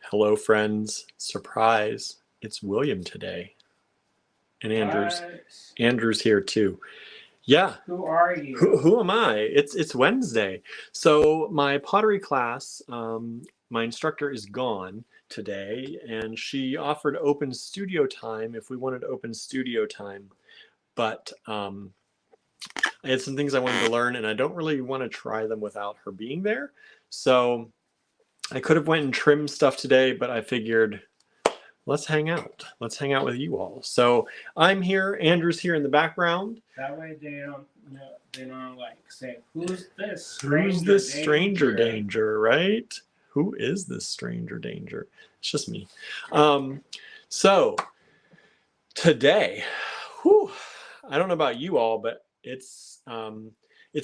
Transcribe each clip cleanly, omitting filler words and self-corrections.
Hello, friends. Surprise. It's William today. And Andrew's What? Andrew's here too. Yeah. Who are you? Who am I? It's Wednesday. So my pottery class, my instructor is gone today, and she offered open studio time if we wanted open studio time. But I had some things I wanted to learn, and I don't really want to try them without her being there. So I could have went and trimmed stuff today, but I figured let's hang out. Let's hang out with you all. So I'm here. Andrew's here in the background. That way they don't know. They don't like say, "Who's this? Who's this stranger danger?" Right? Who is this stranger danger? It's just me. So today, whew, I don't know about you all, but it's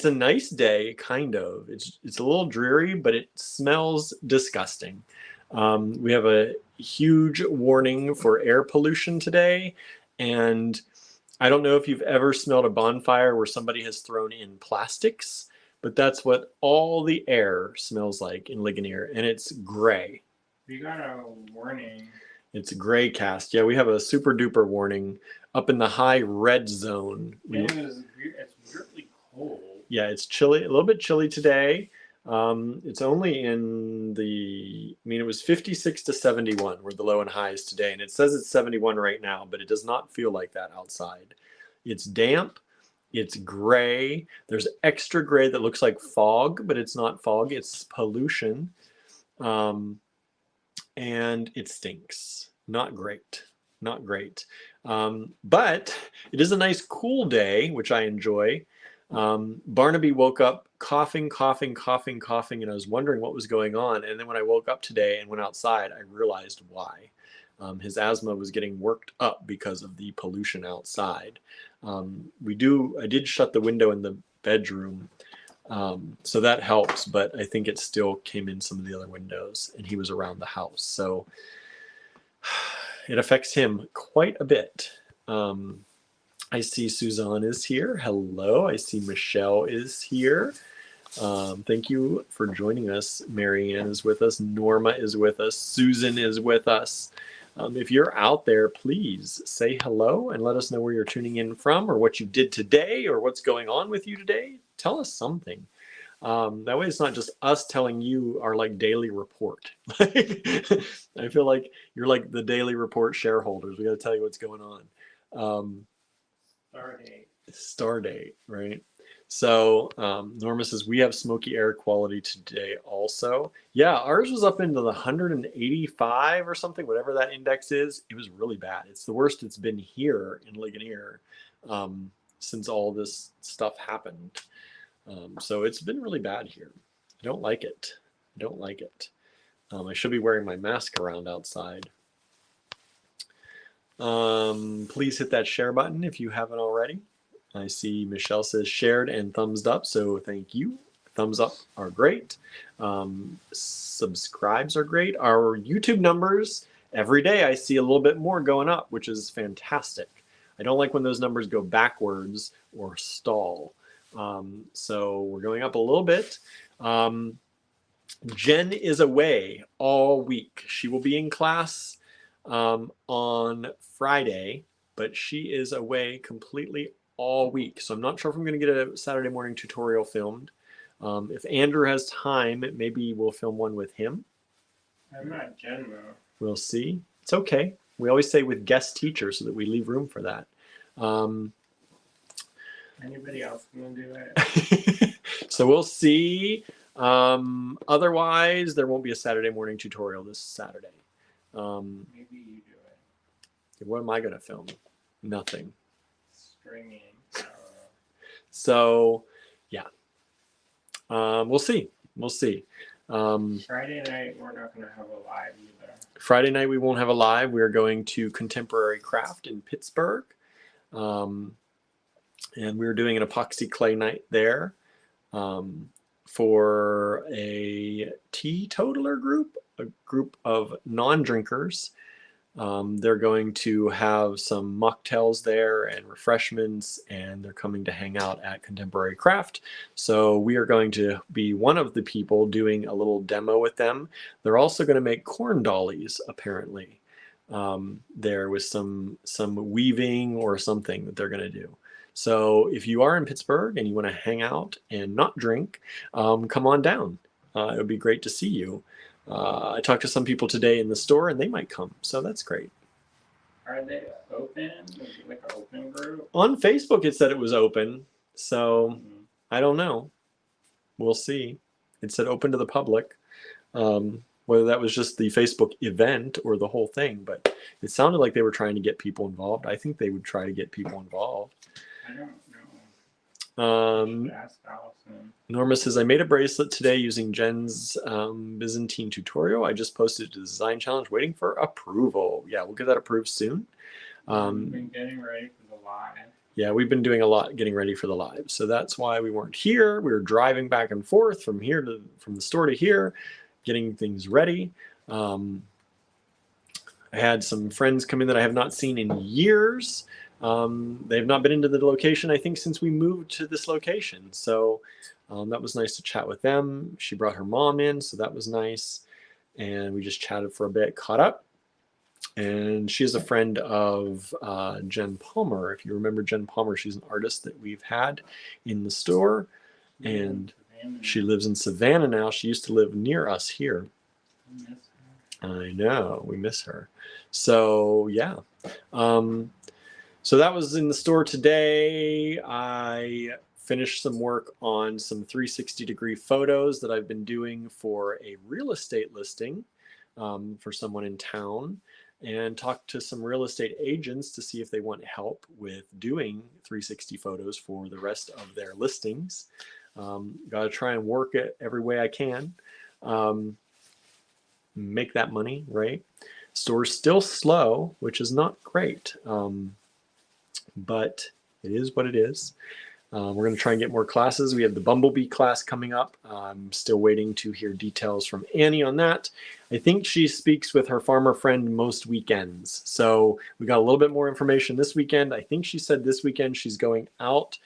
a nice day, kind of. It's a little dreary, but it smells disgusting. We have a huge warning for air pollution today, and I don't know if you've ever smelled a bonfire where somebody has thrown in plastics, but that's what all the air smells like in Ligonier, and it's gray. We got a warning. It's gray cast. Yeah, we have a super duper warning up in the high red zone. It's really cold. Yeah, it's chilly, a little bit chilly today. It's only in it was 56 to 71 were the low and highs today, and it says it's 71 right now, but it does not feel like that outside. It's damp, it's gray, there's extra gray that looks like fog, but it's not fog, it's pollution, and it stinks. Not great, not great. But it is a nice cool day, which I enjoy. Barnaby woke up coughing, and I was wondering what was going on. And then when I woke up today and went outside, I realized why. His asthma was getting worked up because of the pollution outside. I did shut the window in the bedroom, so that helps, but I think it still came in some of the other windows, and he was around the house. So it affects him quite a bit. I see Suzanne is here. Hello. I see Michelle is here. Thank you for joining us. Marianne is with us. Norma is with us. Susan is with us. If you're out there, please say hello and let us know where you're tuning in from, or what you did today, or what's going on with you today. Tell us something. That way it's not just us telling you our daily report. I feel like you're like the daily report shareholders. We got to tell you what's going on. Star date, right? So Norma says we have smoky air quality today also. Yeah, ours was up into the 185 or something, whatever that index is. It was really bad. It's the worst it's been here in Ligonier since all this stuff happened. So it's been really bad here. I don't like it. I don't like it. I should be wearing my mask around outside. Please hit that share button if you haven't already. I see Michelle says shared and thumbs up, so thank you. Thumbs up are great. Subscribes are great. Our YouTube numbers, every day I see a little bit more going up, which is fantastic. I don't like when those numbers go backwards or stall. So we're going up a little bit. Jen is away all week. She will be in class on Friday, but she is away completely all week. So I'm not sure if I'm going to get a Saturday morning tutorial filmed. If Andrew has time, maybe we'll film one with him. I'm not Jen though. We'll see. It's okay. We always say with guest teachers so that we leave room for that. Anybody else going to do it? So we'll see. Otherwise, there won't be a Saturday morning tutorial this Saturday. Maybe you do it. What am I going to film? Nothing. Stringing. So, yeah. We'll see. We'll see. Friday night, we're not going to have a live either. Friday night, we won't have a live. We are going to Contemporary Craft in Pittsburgh. And we're doing an epoxy clay night there for a teetotaler group, a group of non-drinkers. They're going to have some mocktails there and refreshments, and they're coming to hang out at Contemporary Craft. So we are going to be one of the people doing a little demo with them. They're also going to make corn dollies, apparently. There was some weaving or something that they're going to do. So if you are in Pittsburgh and you want to hang out and not drink, come on down. It would be great to see you. I talked to some people today in the store, and they might come, so that's great. Are they open? Is it like an open group? On Facebook, it said it was open, so I don't know. We'll see. It said open to the public. Whether that was just the Facebook event or the whole thing, but it sounded like they were trying to get people involved. I think they would try to get people involved. I don't know. Ask Allison. Norma says, I made a bracelet today using Jen's Byzantine tutorial. I just posted it to the design challenge, waiting for approval. Yeah, we'll get that approved soon. We've been getting ready for the live. Yeah, we've been doing a lot getting ready for the live. So that's why we weren't here. We were driving back and forth from the store to here, getting things ready. I had some friends come in that I have not seen in years. They've not been into the location, I think, since we moved to this location. So that was nice to chat with them. She brought her mom in, so that was nice. And we just chatted for a bit, caught up. And she is a friend of Jen Palmer. If you remember Jen Palmer, she's an artist that we've had in the store. And she lives in Savannah now. She used to live near us here. I know, we miss her. So, yeah. So that was in the store today. I finished some work on some 360-degree photos that I've been doing for a real estate listing for someone in town, and talked to some real estate agents to see if they want help with doing 360 photos for the rest of their listings. Got to try and work it every way I can. Make that money, right? Store's still slow, which is not great. But it is what it is. We're going to try and get more classes. We have the Bumblebee class coming up. I'm still waiting to hear details from Annie on that. I think she speaks with her farmer friend most weekends. So we got a little bit more information this weekend. I think she said this weekend she's going out.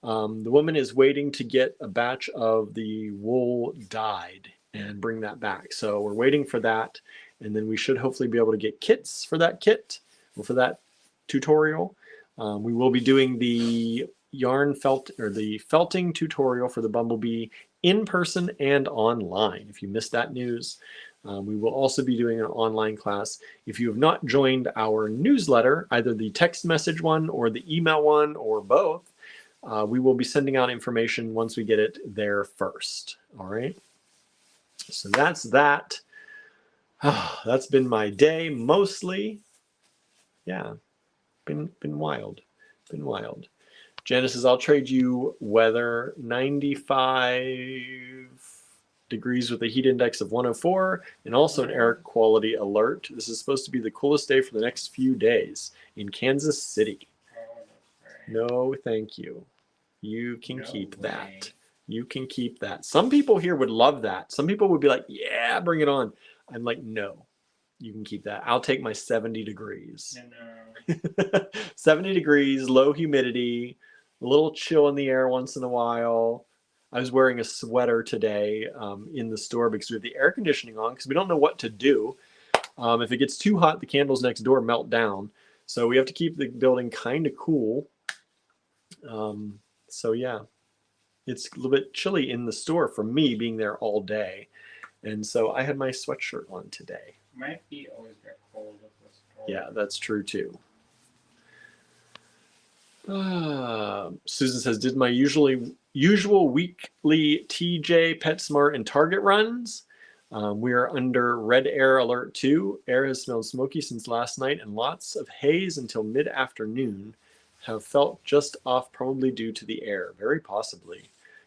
The woman is waiting to get a batch of the wool dyed and bring that back. So we're waiting for that. And then we should hopefully be able to get kits for that kit or for that tutorial. We will be doing the felting tutorial for the Bumblebee in person and online. If you missed that news, we will also be doing an online class. If you have not joined our newsletter, either the text message one or the email one or both, we will be sending out information once we get it there first. All right. So that's that. That's been my day mostly. Yeah. Been wild. Been wild. Janice says, I'll trade you weather 95 degrees with a heat index of 104 and also an air quality alert. This is supposed to be the coolest day for the next few days in Kansas City. No, thank you. You can keep that. You can keep that. Some people here would love that. Some people would be like, yeah, bring it on. I'm like, no. You can keep that. I'll take my 70 degrees. 70 degrees, low humidity, a little chill in the air once in a while. I was wearing a sweater today in the store because we have the air conditioning on because we don't know what to do. If it gets too hot, the candles next door melt down. So we have to keep the building kind of cool. So yeah, it's a little bit chilly in the store for me being there all day. And so I had my sweatshirt on today. My feet always get cold at the store. Yeah, that's true too. Susan says, did my usual weekly TJ, PetSmart, and Target runs. We are under red air alert 2. Air has smelled smoky since last night, and lots of haze until mid-afternoon. Have felt just off, probably due to the air. Very possibly.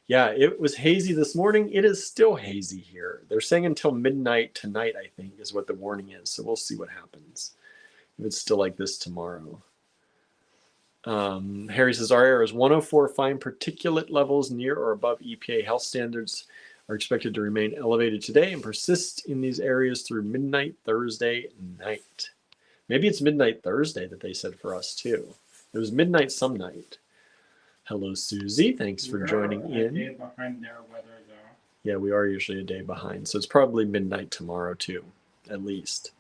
Yeah, it was hazy this morning. It is still hazy here. They're saying until midnight tonight, I think, is what the warning is. So we'll see what happens if it's still like this tomorrow. Harry says, our air is 104. Fine particulate levels near or above EPA health standards are expected to remain elevated today and persist in these areas through midnight Thursday night. Maybe it's midnight Thursday that they said for us too. It was midnight some night. Hello, Susie. Thanks for joining We're a in. day behind their weather, though. Yeah, we are usually a day behind, so it's probably midnight tomorrow too, at least.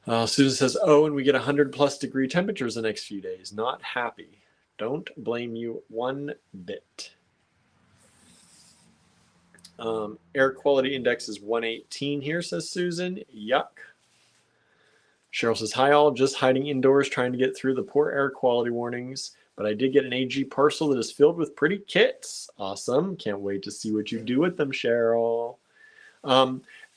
Susan says, oh, and we get 100+ degree temperatures the next few days. Not happy. Don't blame you one bit. Air quality index is 118 here, says Susan. Yuck. Cheryl says, hi all, just hiding indoors trying to get through the poor air quality warnings, but I did get an AG parcel that is filled with pretty kits. Awesome. Can't wait to see what you do with them, Cheryl.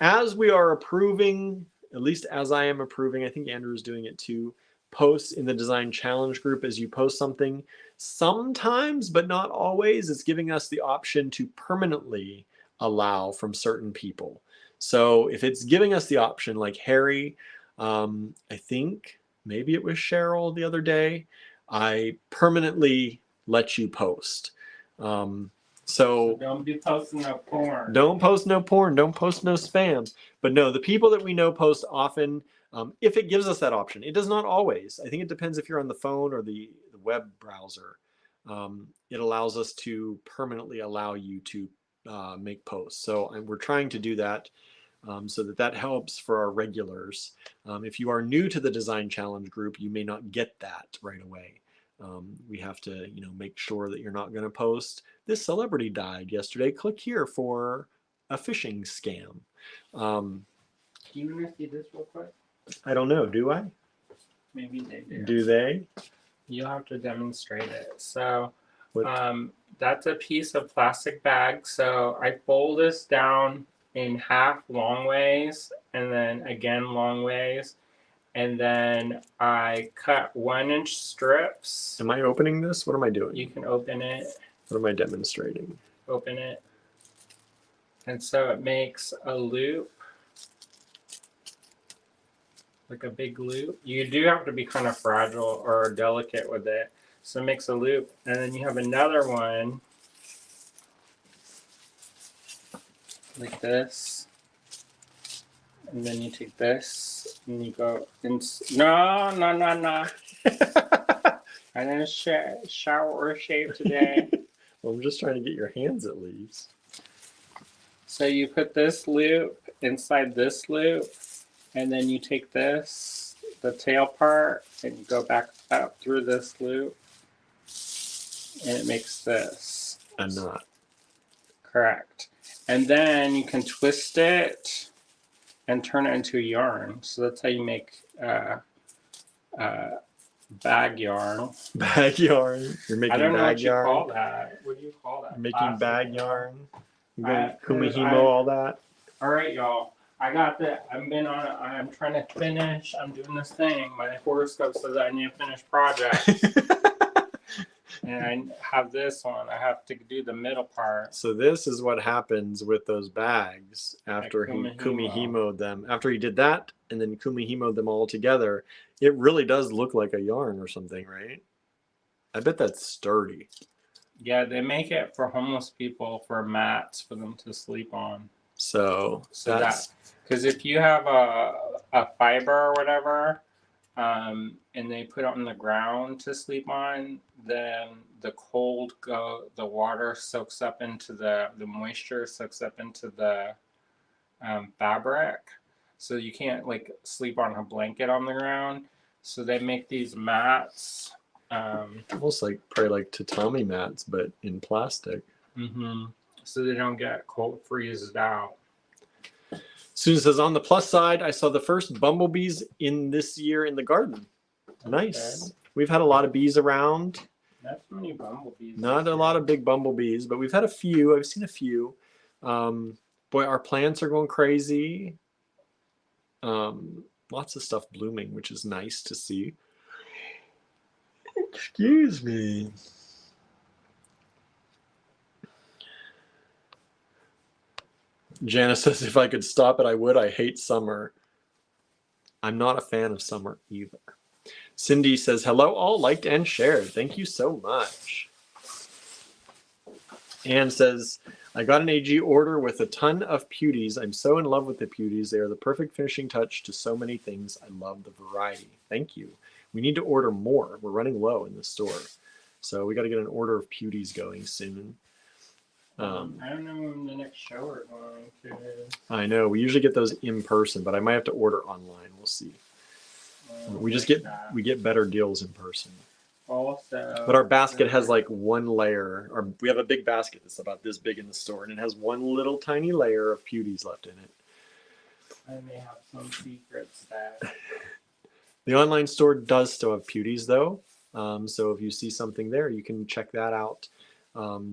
As we are approving, at least as I am approving, I think Andrew is doing it too, posts in the design challenge group as you post something. Sometimes, but not always, it's giving us the option to permanently allow from certain people. So if it's giving us the option, like Harry, I think maybe it was Cheryl the other day, I permanently let you post. So don't be posting no porn. Don't post no porn. Don't post no spam. But no, the people that we know post often, if it gives us that option. It does not always. I think it depends if you're on the phone or the web browser. It allows us to permanently allow you to make posts. So we're trying to do that so that helps for our regulars. If you are new to the Design Challenge group, you may not get that right away. We have to, make sure that you're not going to post, this celebrity died yesterday. Click here for a phishing scam. Do you want to see this real quick? I don't know. Do I? Maybe they do. Do they? You'll have to demonstrate it. So What? that's a piece of plastic bag. So I fold this down in half long ways and then again long ways. And then I cut 1-inch strips. Am I opening this? What am I doing? You can open it. What am I demonstrating? Open it. And so it makes a loop. Like a big loop. You do have to be kind of fragile or delicate with it. So it makes a loop. And then you have another one. Like this. And then you take this and you go in. No. I didn't shower or shave today. Well, I'm just trying to get your hands at least. So you put this loop inside this loop, and then you take this, the tail part, and you go back up through this loop, and it makes this. A knot. Correct. And then you can twist it and turn it into a yarn. So that's how you make bag yarn. Bag yarn. You're making I don't know bag what yarn. you call that. What do you call that? You're making bag yarn. You're going I- kumihimo all that. All right, y'all. I got that. I'm trying to finish. I'm doing this thing. My horoscope says I need to finish projects. And I have this one. I have to do the middle part. So this is what happens with those bags after he kumihimo. kumihimoed them. After he did that and then kumihimoed them all together, it really does look like a yarn or something, right? I bet that's sturdy. Yeah, they make it for homeless people for mats for them to sleep on. So So that's because if you have a fiber or whatever, and they put it on the ground to sleep on, then the water soaks up into the moisture soaks up into the fabric, so you can't like sleep on a blanket on the ground. So they make these mats. almost like probably like tatami mats, but in plastic. So they don't get cold freezed out. Susan says, on the plus side, I saw the first bumblebees in this year in the garden. Nice. Okay. We've had a lot of bees around. Not so many bumblebees. Not a lot of big bumblebees, but we've had a few. I've seen a few. Boy, our plants are going crazy. Lots of stuff blooming, which is nice to see. Excuse me. Janice says, if I could stop it, I would. I hate summer. I'm not a fan of summer either. Cindy says, hello, all liked and shared. Thank you so much. Anne says, I got an AG order with a ton of pewdies. I'm so in love with the pewdies. They are the perfect finishing touch to so many things. I love the variety. Thank you. We need to order more. We're running low in the store. So we got to get an order of pewdies going soon. I don't know when the next show we're going to. I know. We usually get those in person, but I might have to order online. We'll see. We get better deals in person. Also, but our basket has like one layer, or we have a big basket that's about this big in the store, and it has one little tiny layer of pewdies left in it. I may have some secrets that. The online store does still have pewdies though, so if you see something there, you can check that out.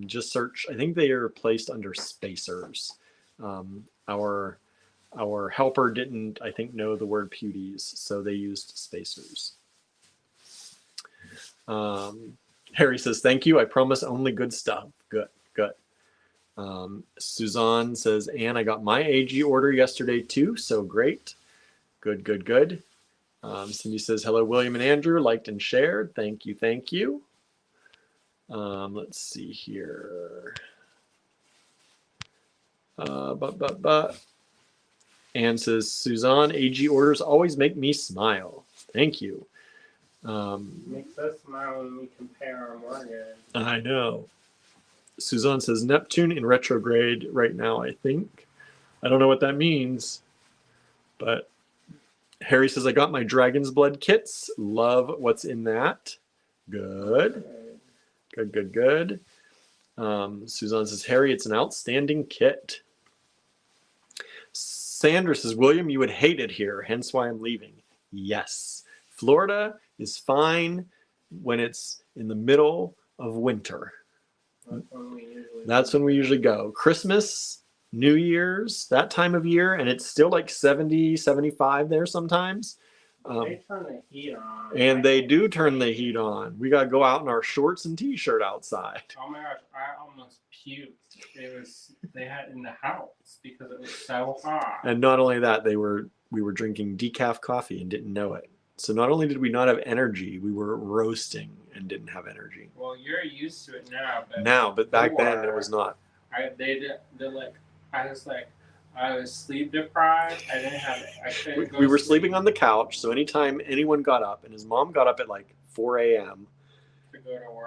Just search. I think they are placed under spacers. Our helper didn't, I think, know the word pewdies, so they used spacers. Harry says, thank you. I promise only good stuff. Good. Suzanne says, Anne, I got my AG order yesterday too, so great. Good. Cindy says, hello, William and Andrew, liked and shared. Thank you. Let's see here. Anne says, Suzanne, AG orders always make me smile. Thank you. Makes us smile when we compare our mortgage. I know. Suzanne says, Neptune in retrograde right now, I think. I don't know what that means, but Harry says, I got my Dragon's Blood kits. Love what's in that. Good. Suzanne says, Harry, it's an outstanding kit. Sandra says, William, you would hate it here, hence why I'm leaving. Yes. Florida is fine when it's in the middle of winter. That's when we usually go. Christmas, New Year's, that time of year, and it's still like 70, 75 there sometimes. They turn the heat on. And they do turn the heat on. We got to go out in our shorts and t-shirt outside. Oh my gosh, I almost puked. They had in the house because it was so hot. And not only that, we were drinking decaf coffee and didn't know it. So not only did we not have energy, we were roasting and didn't have energy. Well, you're used to it now. But back then it was not. I was sleep deprived. We were sleeping on the couch. So anytime anyone got up, and his mom got up at like 4 a.m.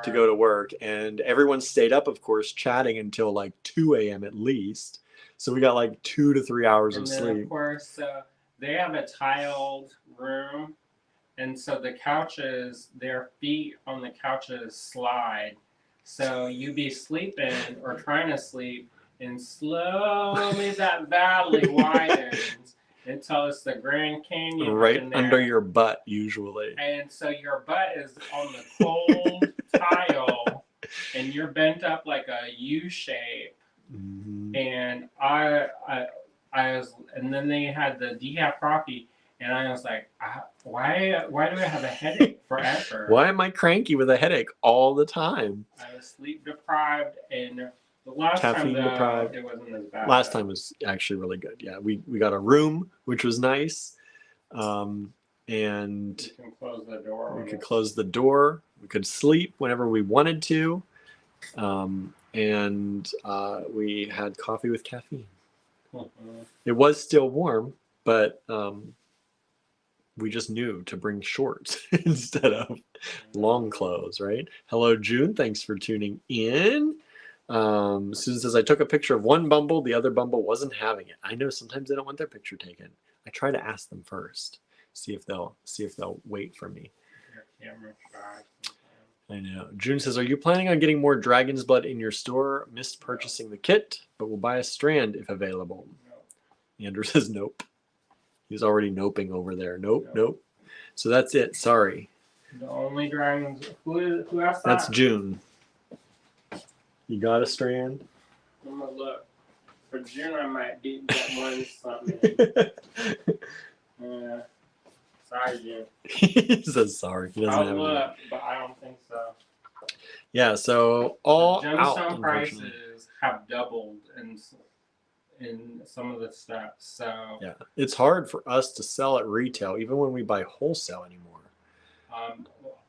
to go to work, and everyone stayed up, of course, chatting until like 2 a.m. at least. So we got like 2 to 3 hours of sleep. Of course, they have a tiled room. And so the couches, their feet on the couches slide. So you be sleeping or trying to sleep, and slowly that valley widens until it's the Grand Canyon. Right under your butt, usually. And so your butt is on the cold tile, and you're bent up like a U shape. Mm-hmm. And I was, and then they had the decaf coffee. And I was like, why do I have a headache forever? Why am I cranky with a headache all the time? I was sleep deprived, and the last Caffeine time deprived. It wasn't as bad. Last time was actually really good. Yeah, we got a room, which was nice. And you can close the door. We could close the door. We could sleep whenever we wanted to. And we had coffee with caffeine. Mm-hmm. It was still warm, but we just knew to bring shorts instead of long clothes, right? Hello, June. Thanks for tuning in. Susan says, I took a picture of one bumble. The other bumble wasn't having it. I know sometimes they don't want their picture taken. I try to ask them first, see if they'll wait for me. I know. June says, are you planning on getting more Dragon's Blood in your store? Missed purchasing the kit, but will buy a strand if available. No. Andrew says, nope. He's already noping over there. Nope. So that's it. Sorry. The only dragons. Who asked that? That's June. You got a strand? I'm gonna look. For June, I might get one something. Yeah. Sorry, June. He says sorry. He doesn't have look, but I don't think so. Yeah. So all gemstone prices have doubled in some of the stuff. So yeah, it's hard for us to sell at retail, even when we buy wholesale anymore.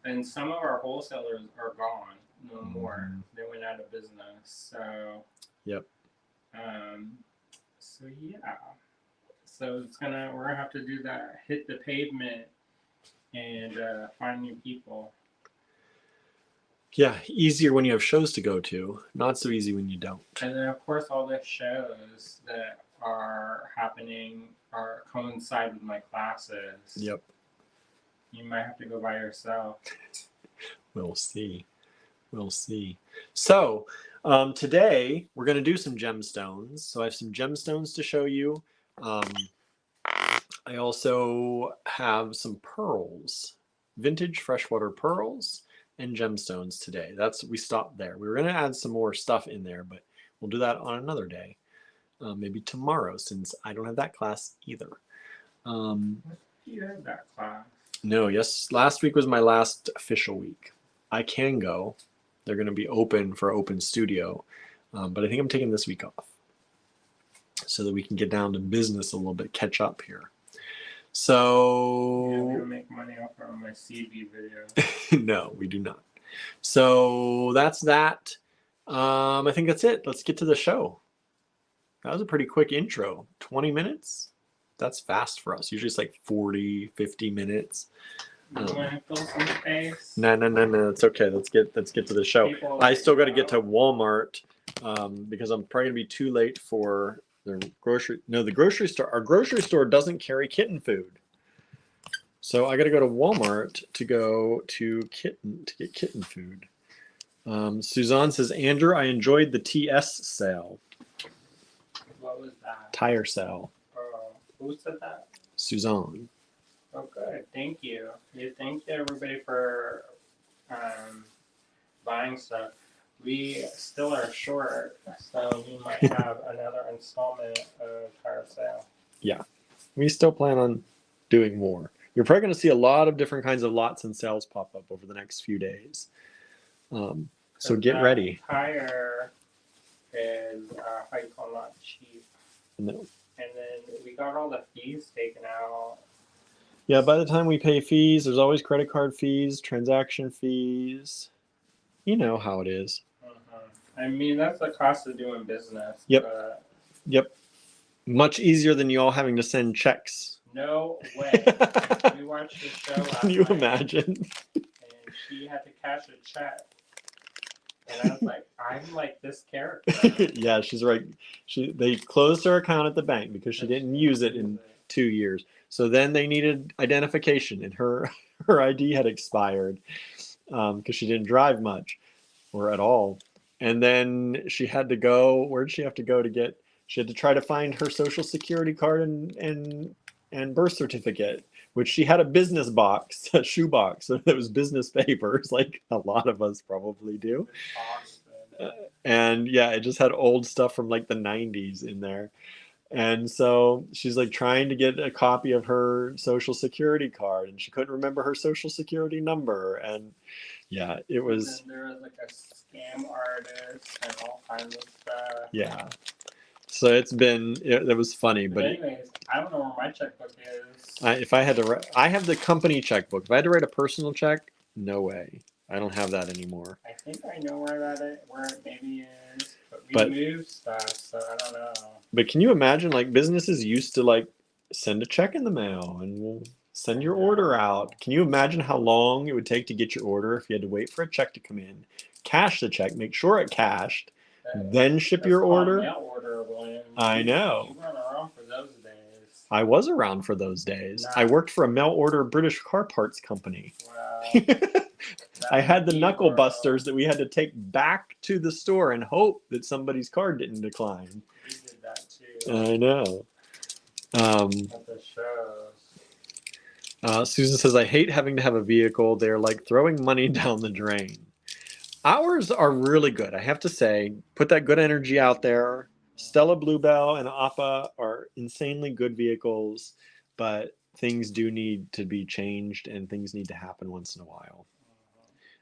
And some of our wholesalers are gone, no more. They went out of business. So yep. So yeah. So we're gonna have to do that, hit the pavement and find new people. Yeah, easier when you have shows to go to. Not so easy when you don't. And then of course all the shows that are happening are coincide with my classes. Yep. You might have to go by yourself. We'll see. We'll see. So today we're going to do some gemstones. So I have some gemstones to show you. I also have some pearls, vintage freshwater pearls and gemstones today. We stopped there. We were going to add some more stuff in there, but we'll do that on another day. Maybe tomorrow, since I don't have that class either. You have that class. No, yes. Last week was my last official week. I can go. They're going to be open for open studio. But I think I'm taking this week off so that we can get down to business a little bit, catch up here. So... Yeah, we don't make money off of my CV video. No, we do not. So that's that. I think that's it. Let's get to the show. That was a pretty quick intro. 20 minutes? That's fast for us. Usually it's like 40, 50 minutes. You want to fill some space? No. It's okay. Let's get to the show. I still got to get to Walmart because I'm probably gonna be too late for the grocery. No, the grocery store. Our grocery store doesn't carry kitten food, so I got to go to Walmart to get kitten food. Suzanne says, Andrew, I enjoyed the TS sale. What was that? Tire sale. Who said that? Suzanne. Oh, good. Thank you. Thank you, everybody, for buying stuff. We still are short, so we might have another installment of tire sale. Yeah, we still plan on doing more. You're probably going to see a lot of different kinds of lots and sales pop up over the next few days. So get ready. Tire is how you call not cheap. No. And then we got all the fees taken out. Yeah, by the time we pay fees, there's always credit card fees, transaction fees. You know how it is. I mean, that's the cost of doing business. Yep. Yep. Much easier than you all having to send checks. No way. We watched the show last Can you night, imagine? and she had to cash a check. And I was like, I'm like this character. Yeah, she's right. They closed her account at the bank because she didn't use it in 2 years. So then they needed identification, and her ID had expired because she didn't drive much or at all. And then she had to go. Where did she have to go to get? She had to try to find her social security card and birth certificate, which she had a business box, a shoe box. So it was business papers, like a lot of us probably do. And yeah, it just had old stuff from like the 90s in there. And so she's like trying to get a copy of her social security card, and she couldn't remember her social security number. And yeah, it was. And there was like a scam artist and all kinds of stuff. Yeah. So it was funny, but anyways, I don't know where my checkbook is. If I had to write, I have the company checkbook. If I had to write a personal check, no way. I don't have that anymore. I think I know where it maybe is, but we moved stuff, so I don't know. But can you imagine, like, businesses used to like send a check in the mail and we'll send your order out. Can you imagine how long it would take to get your order if you had to wait for a check to come in, cash the check, make sure it cashed, then ship your order? Mail order, William. I know. You weren't around for those days. I was around for those days. I worked for a mail order British car parts company. Wow. I had the knuckle busters that we had to take back to the store and hope that somebody's card didn't decline. We did that too. I know. At the shows. Susan says, I hate having to have a vehicle. They're like throwing money down the drain. Ours are really good, I have to say. Put that good energy out there. Stella Bluebell and Appa are insanely good vehicles, but things do need to be changed and things need to happen once in a while.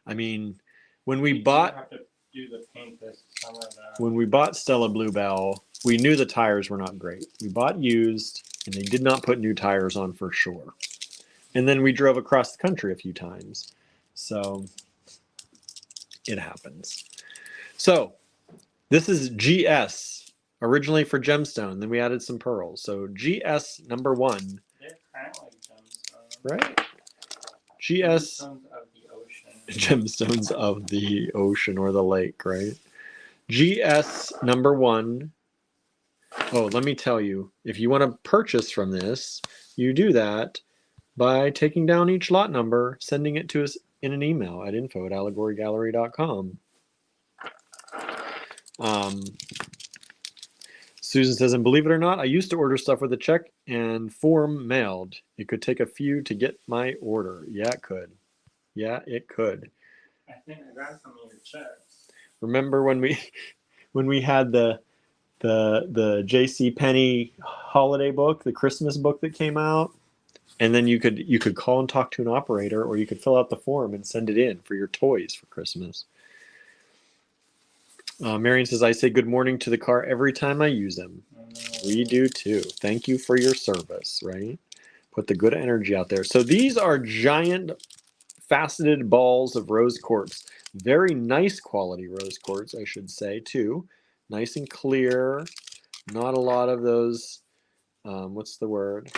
I mean, when we bought have to do the paint this summer now. When we bought Stella Bluebell, we knew the tires were not great. We bought used and they did not put new tires on for sure. And then we drove across the country a few times. So it happens. So this is GS Originally for gemstone, then we added some pearls. So GS number 1, They're kind of like gemstones. right? GS Gemstones of the ocean. gemstones of the ocean or the lake, right? GS number 1. Oh, let me tell you, if you want to purchase from this, you do that by taking down each lot number, sending it to us in an email at info@allegorygallery.com. Susan says, and believe it or not, I used to order stuff with a check and form mailed. It could take a few to get my order. Yeah, it could. Yeah, it could. I think I got some of your checks. Remember when we had the J.C. Penney holiday book, the Christmas book that came out, and then you could call and talk to an operator, or you could fill out the form and send it in for your toys for Christmas. Marion says, I say good morning to the car every time I use them. We do too. Thank you for your service, right? Put the good energy out there. So these are giant faceted balls of rose quartz. Very nice quality rose quartz, I should say, too. Nice and clear. Not a lot of those, what's the word?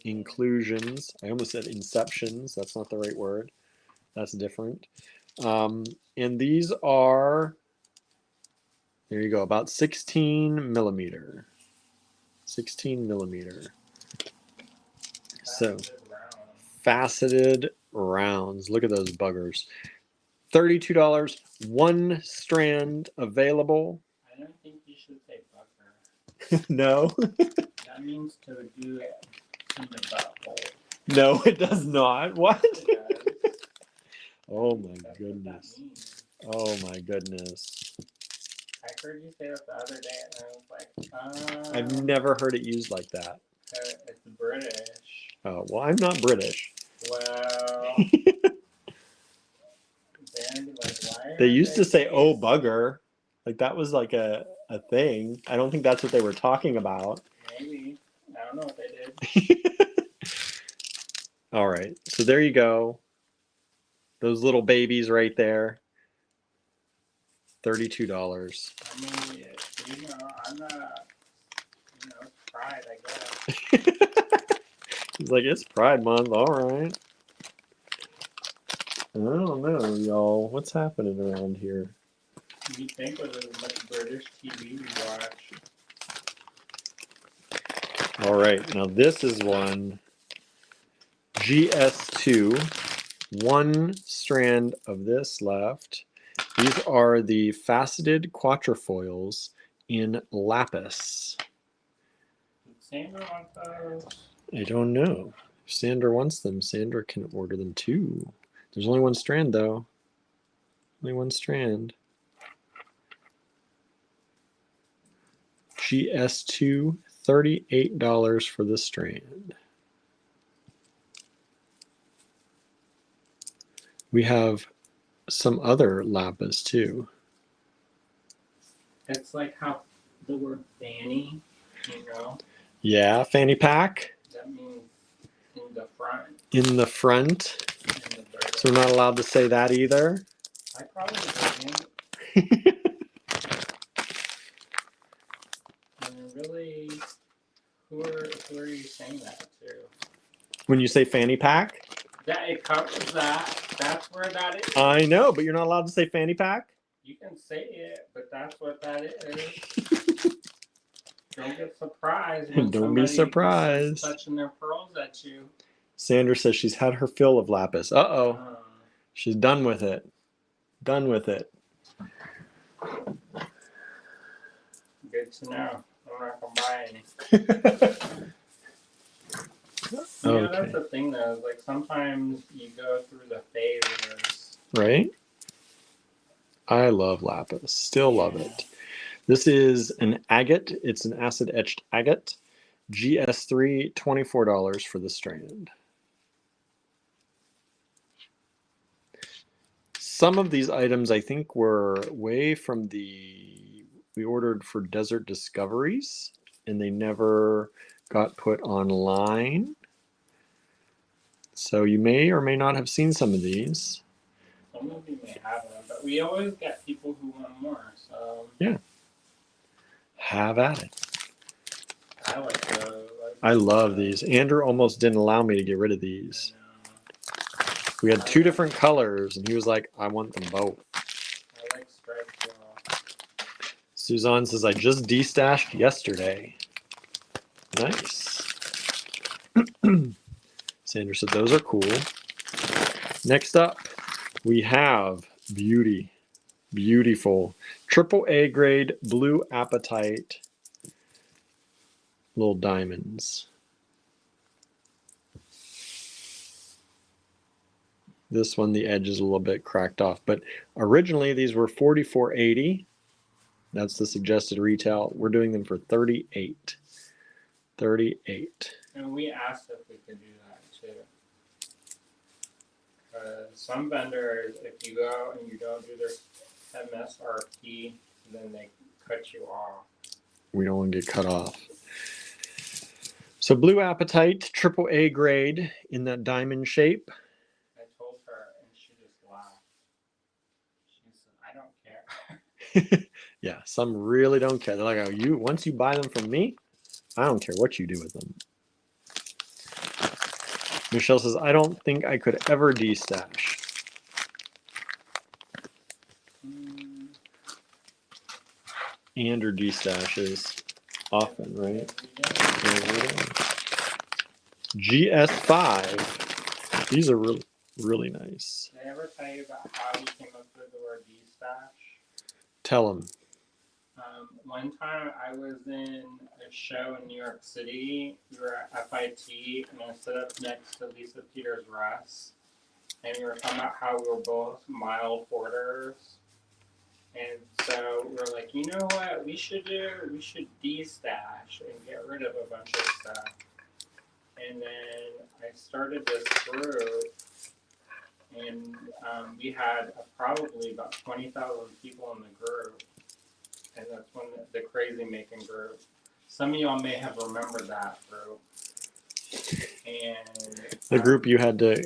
Inclusions. I almost said inceptions. That's not the right word. That's different. And these are, there you go, about 16 millimeter. 16 millimeter. So, faceted rounds. Look at those buggers. $32, one strand available. I don't think you should say bugger. No. That means to do it in the butthole. No, it does not. What? It does. Oh my That's goodness. what that means. Oh my goodness. I heard you say that the other day, and I was like, I've never heard it used like that. It's British. Oh, well, I'm not British. Well, then, like, why They are used to say, saying- oh, bugger. Like, that was like a thing. I don't think that's what they were talking about. Maybe. I don't know what they did. All right. So there you go. Those little babies right there. $32. I mean, you know, I'm not, you know, pride, I guess. He's like, it's Pride Month. All right. I don't know, y'all. What's happening around here? You think with as much British TV you watch. All right. Now this is one. GS2. One strand of this left. These are the faceted quatrefoils in lapis. Did Sandra want those? I don't know. If Sandra wants them, Sandra can order them too. There's only one strand though. Only one strand. GS2, $38 for the strand. We have some other lapis too. It's like how the word fanny, you know, Yeah, fanny pack that means in the front. in the front. In the bird. So we're not allowed to say that either. I probably didn't. And really, who are you saying that to? When you say fanny pack? That it covers that. That's where that is. I know, but you're not allowed to say fanny pack? You can say it, but that's what that is. Don't get surprised when Don't be somebody surprised. starts touching their pearls at you. Sandra says she's had her fill of lapis. Uh-oh. Uh, She's done with it. Done with it. Good to know. I'm not gonna buy any. You know, that's the thing though, is like sometimes you go through the phases. Right? I love lapis. Still love it. This is an agate. It's an acid etched agate. GS3, $24 for the strand. Some of these items I think were way from we ordered for Desert Discoveries and they never got put online. So you may or may not have seen some of these. Some of you may have them, but we always get people who want more. So yeah. Have at it. I like those. I love these. Andrew almost didn't allow me to get rid of these. We had two different colors, and he was like, I want them both. I like striped yellow. Suzanne says, I just destashed yesterday. Nice. Sandra said, those are cool. Next up, we have beautiful AAA grade blue apatite little diamonds. This one, the edge is a little bit cracked off, but originally these were $44.80. That's the suggested retail. We're doing them for $38. $38. And we asked if we could do that too. Some vendors, if you go and you don't do their MSRP, then they cut you off. We don't want to get cut off. So blue apatite, AAA grade in that diamond shape. I told her, and she just laughed. She said, I don't care. Yeah, some really don't care. They're like, oh, you once you buy them from me, I don't care what you do with them. Michelle says, I don't think I could ever destash. Andrew destashes often, right? GS5. These are really, really nice. Did I ever tell you about how you came up with the word destash? Tell them. One time I was in a show in New York City. We were at FIT, and I stood up next to Lisa Peters-Russ, and we were talking about how we were both mild hoarders. And so we were like, you know what we should do? We should destash and get rid of a bunch of stuff. And then I started this group, and we had probably about 20,000 people in the group. And that's when the crazy making group. Some of y'all may have remembered that group. And the group you had to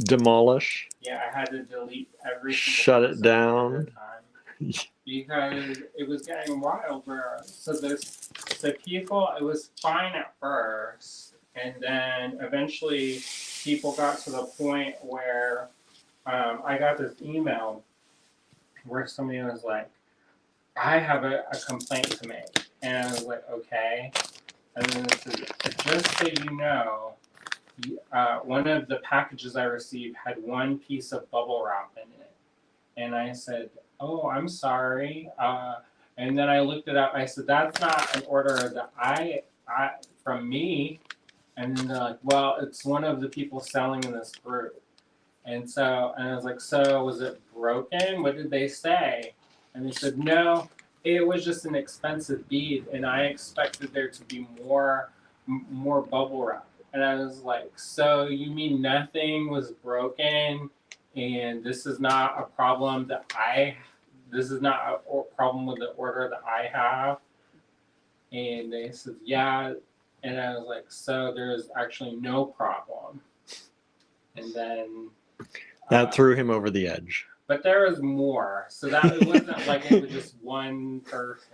demolish. Yeah, I had to delete every shut it down because it was getting wild. So people, it was fine at first, and then eventually people got to the point where I got this email where somebody was like, I have a complaint to make. And I was like, okay. And then it said, just so you know, one of the packages I received had one piece of bubble wrap in it. And I said, oh, I'm sorry. And then I looked it up. I said, that's not an order that I from me. And then they're like, well, it's one of the people selling in this group. And I was like, so was it broken? What did they say? And they said, no, it was just an expensive bead, and I expected there to be more bubble wrap. And I was like, so you mean nothing was broken, and this is not a problem this is not a problem with the order that I have? And they said, yeah. And I was like, so there's actually no problem. And then that threw him over the edge. But there was more. So that it wasn't like it was just one person.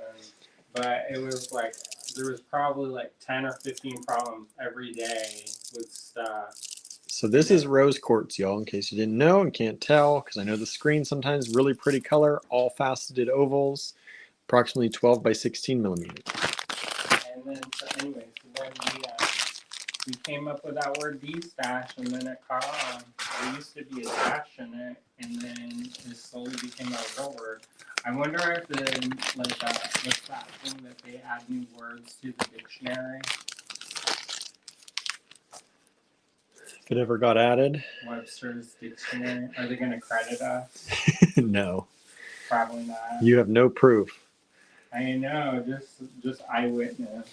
But it was like there was probably like 10 or 15 problems every day with stuff. So this is rose quartz, y'all, in case you didn't know and can't tell, because I know the screen sometimes really pretty color, all faceted ovals, approximately 12 by 16 millimeters. And then, so anyway, so then we came up with that word D-stash, and then it caught on. There used to be a dash in it, and then it slowly became a real word. I wonder if what's that thing that they add new words to the dictionary? If it ever got added. Webster's dictionary. Are they going to credit us? No. Probably not. You have no proof. I know, just eyewitness.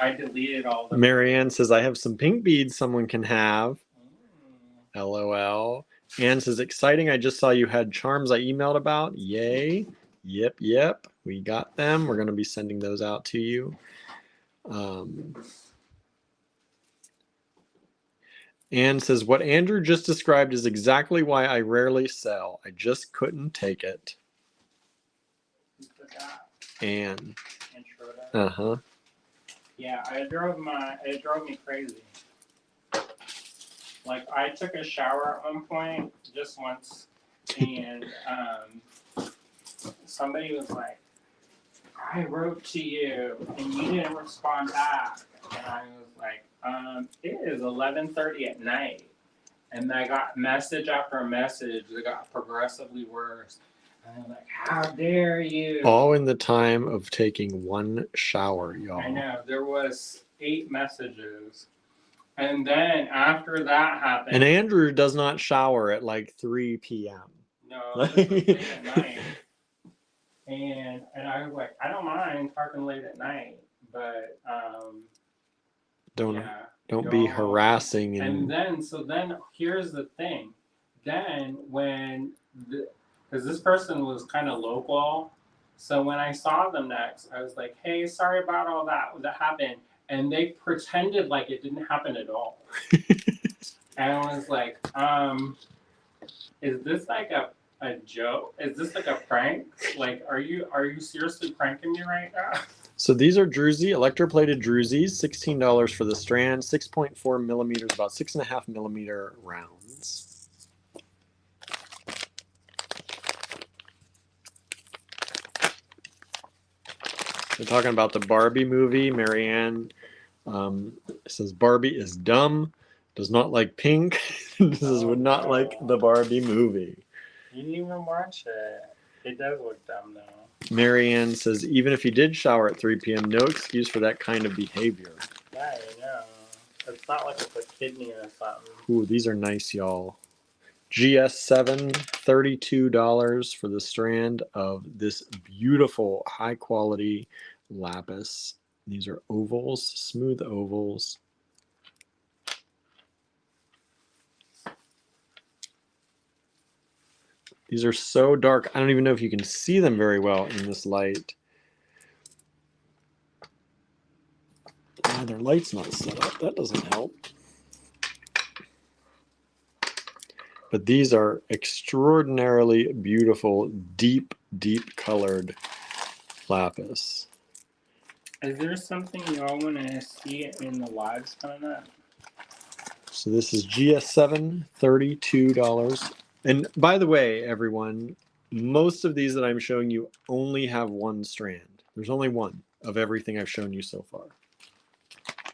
I deleted all the. Marianne says, I have some pink beads someone can have. LOL. Anne says, exciting. I just saw you had charms I emailed about. Yay. Yep. We got them. We're going to be sending those out to you. Anne says, what Andrew just described is exactly why I rarely sell. I just couldn't take it. Anne. Uh-huh. Yeah, it drove me crazy. Like, I took a shower at one point, just once, and somebody was like, I wrote to you and you didn't respond back. And I was like, it is 11:30 at night. And I got message after message that got progressively worse. And I'm like, how dare you? All in the time of taking one shower, y'all. I know, there was 8 messages. And then after that happened. And Andrew does not shower at like 3 p.m. No, this was late at night. And I was like, I don't mind parking late at night, but don't be harassing. And then here's the thing. Then because this person was kind of local, so when I saw them next, I was like, hey, sorry about all that happened. And they pretended like it didn't happen at all. And I was like, is this like a joke? Is this like a prank? Like, are you seriously pranking me right now? So these are druzy, electroplated druzys, $16 for the strand, 6.4 millimeters, about 6.5 millimeter rounds. We're talking about the Barbie movie. Marianne says Barbie is dumb, does not like pink. Would not like the Barbie movie. You didn't even watch it. It does look dumb though. Marianne says even if he did shower at 3 p.m., no excuse for that kind of behavior. Yeah, I know. It's not like it's a kidney or something. Ooh, these are nice, y'all. GS7, $32 for the strand of this beautiful, high-quality lapis. These are ovals, smooth ovals. These are so dark, I don't even know if you can see them very well in this light. Their light's not set up. That doesn't help. But these are extraordinarily beautiful, deep, deep colored lapis. Is there something y'all want to see in the lives coming up? So this is GS7, $32. And by the way, everyone, most of these that I'm showing you only have one strand. There's only one of everything I've shown you so far.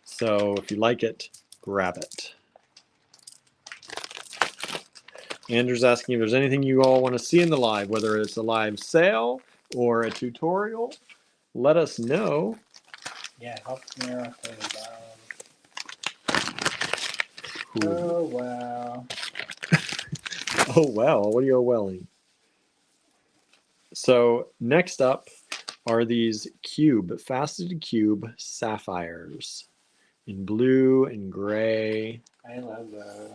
So if you like it, grab it. Andrew's asking if there's anything you all want to see in the live, whether it's a live sale or a tutorial. Let us know. Yeah, help narrow things down. Oh, wow. Oh, well. What are you welling? So next up are these faceted cube sapphires in blue and gray. I love those.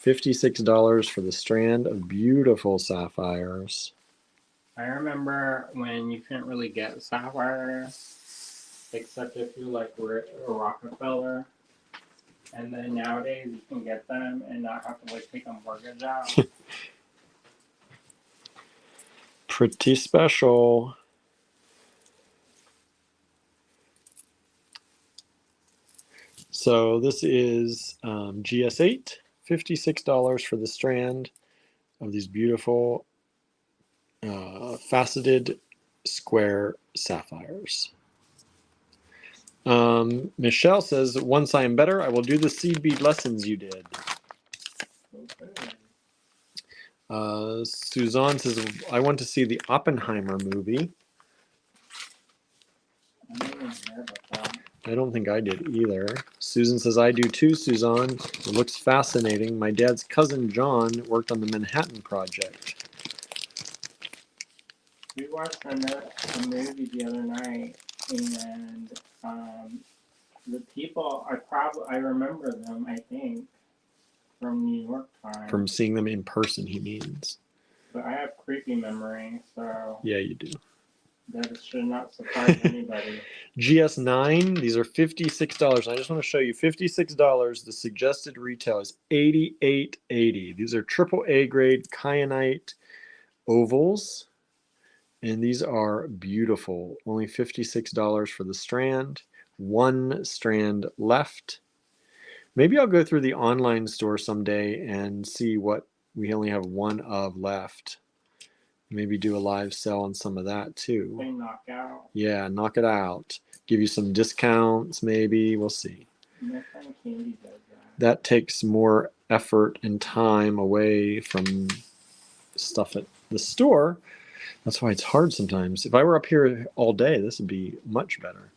$56 for the strand of beautiful sapphires. I remember when you couldn't really get sapphire, except if you like were a Rockefeller. And then nowadays you can get them and not have to like take a mortgage out. Pretty special. So this is GS8, $56 for the strand of these beautiful faceted square sapphires. Michelle says, once I am better, I will do the seed bead lessons you did. Okay. Suzanne says, I want to see the Oppenheimer movie. I don't think I did either. Susan says, I do too, Suzanne. It looks fascinating. My dad's cousin John worked on the Manhattan Project. We watched a movie the other night, and the people, I remember them, I think, from New York time. From seeing them in person, he means. But I have creepy memory, so... Yeah, you do. That should not surprise anybody. GS9, these are $56. I just want to show you $56. The suggested retail is $88.80. These are AAA grade kyanite ovals And these are beautiful. Only $56 for the strand. One strand left. Maybe I'll go through the online store someday and see what we only have one of left. Maybe do a live sell on some of that too. They knock out. Yeah, knock it out. Give you some discounts, maybe. We'll see. My friend Candy does that. That takes more effort and time away from stuff at the store. That's why it's hard sometimes. If I were up here all day, this would be much better.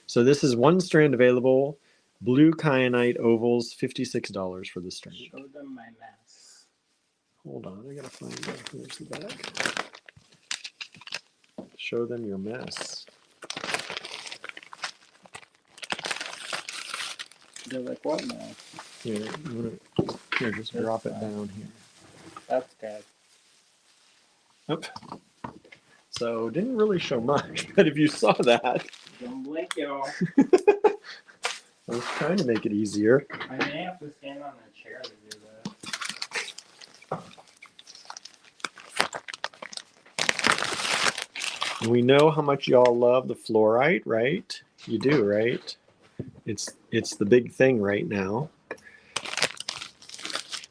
So this is one strand available. Blue kyanite ovals, $56 for the strand. Show them my mess. Hold on, I gotta find it. Here's the back. Show them your mess. They're like, what mess? Here, here, just drop it down here. That's good. Yep. So didn't really show much, but if you saw that, Don't blink, y'all. I was trying to make it easier. I may have to stand on a chair to do this. We know how much y'all love the fluorite, right? You do, right? It's the big thing right now.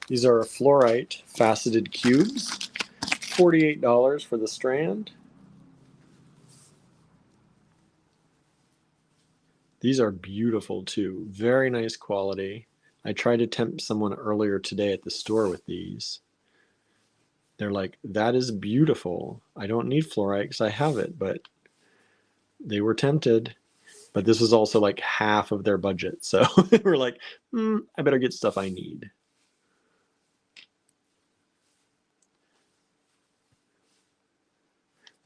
These are fluorite faceted cubes. $48 for the strand. These are beautiful too. Very nice quality. I tried to tempt someone earlier today at the store with these. They're like, that is beautiful. I don't need fluorite because I have it, but they were tempted. But this was also like half of their budget. So they were like, I better get stuff I need.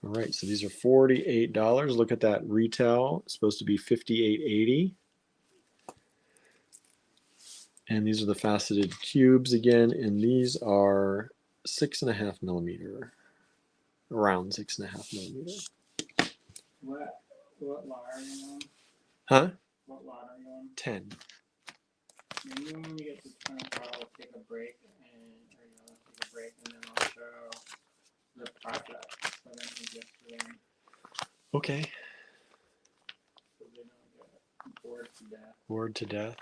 All right, so these are $48. Look at that retail. It's supposed to be $58.80. And these are the faceted cubes again, and these are 6.5 millimeter, around 6.5 millimeter. What lot are you on? Huh? What lot are you on? 10. Maybe when we get to 25, we'll take a break take a break, and then I'll show the process. So then we get to them. Okay. So they don't get bored to death. Bored to death.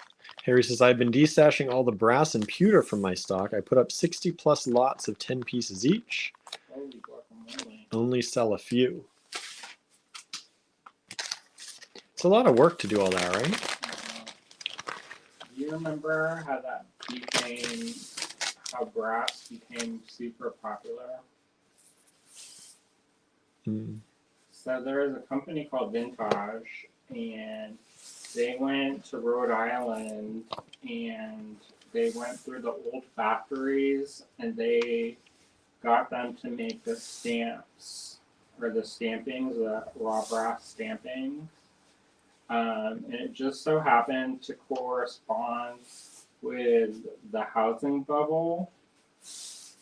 Harry says, I've been destashing all the brass and pewter from my stock. I put up 60 plus lots of 10 pieces each. Holy guacamole. Only sell a few. It's a lot of work to do all that, right? Do you remember how how brass became super popular? So there was a company called Vintage, and they went to Rhode Island, and they went through the old factories, and they got them to make the stamps, or the stampings, the raw brass stampings. And it just so happened to correspond with the housing bubble,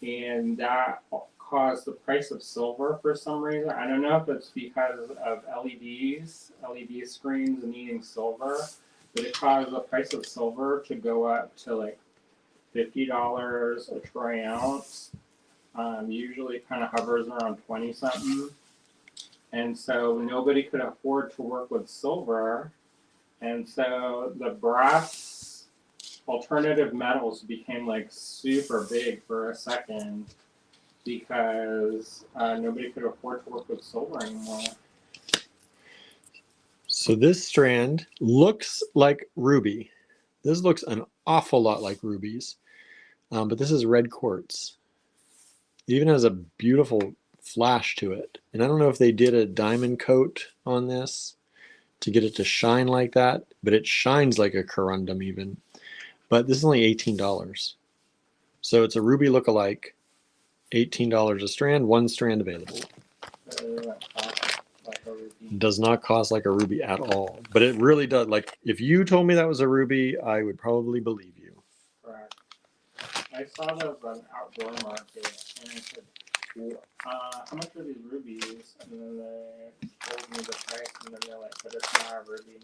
and that caused the price of silver for some reason. I don't know if it's because of LED screens needing silver, but it caused the price of silver to go up to like $50 a troy ounce. Usually it kind of hovers around 20 something. And so nobody could afford to work with silver. And so the brass alternative metals became like super big for a second because nobody could afford to work with silver anymore. So this strand looks like ruby. This looks an awful lot like rubies, but this is red quartz. It even has a beautiful flash to it. And I don't know if they did a diamond coat on this to get it to shine like that, but it shines like a corundum even. But this is only $18. So it's a ruby lookalike, $18 a strand, one strand available. Does not cost like a ruby at all, but it really does. Like if you told me that was a ruby, I would probably believe you. Correct. I saw those on an outdoor market, and I said, how much are these rubies? And then they told me the price, and then they're like, but it's not a ruby.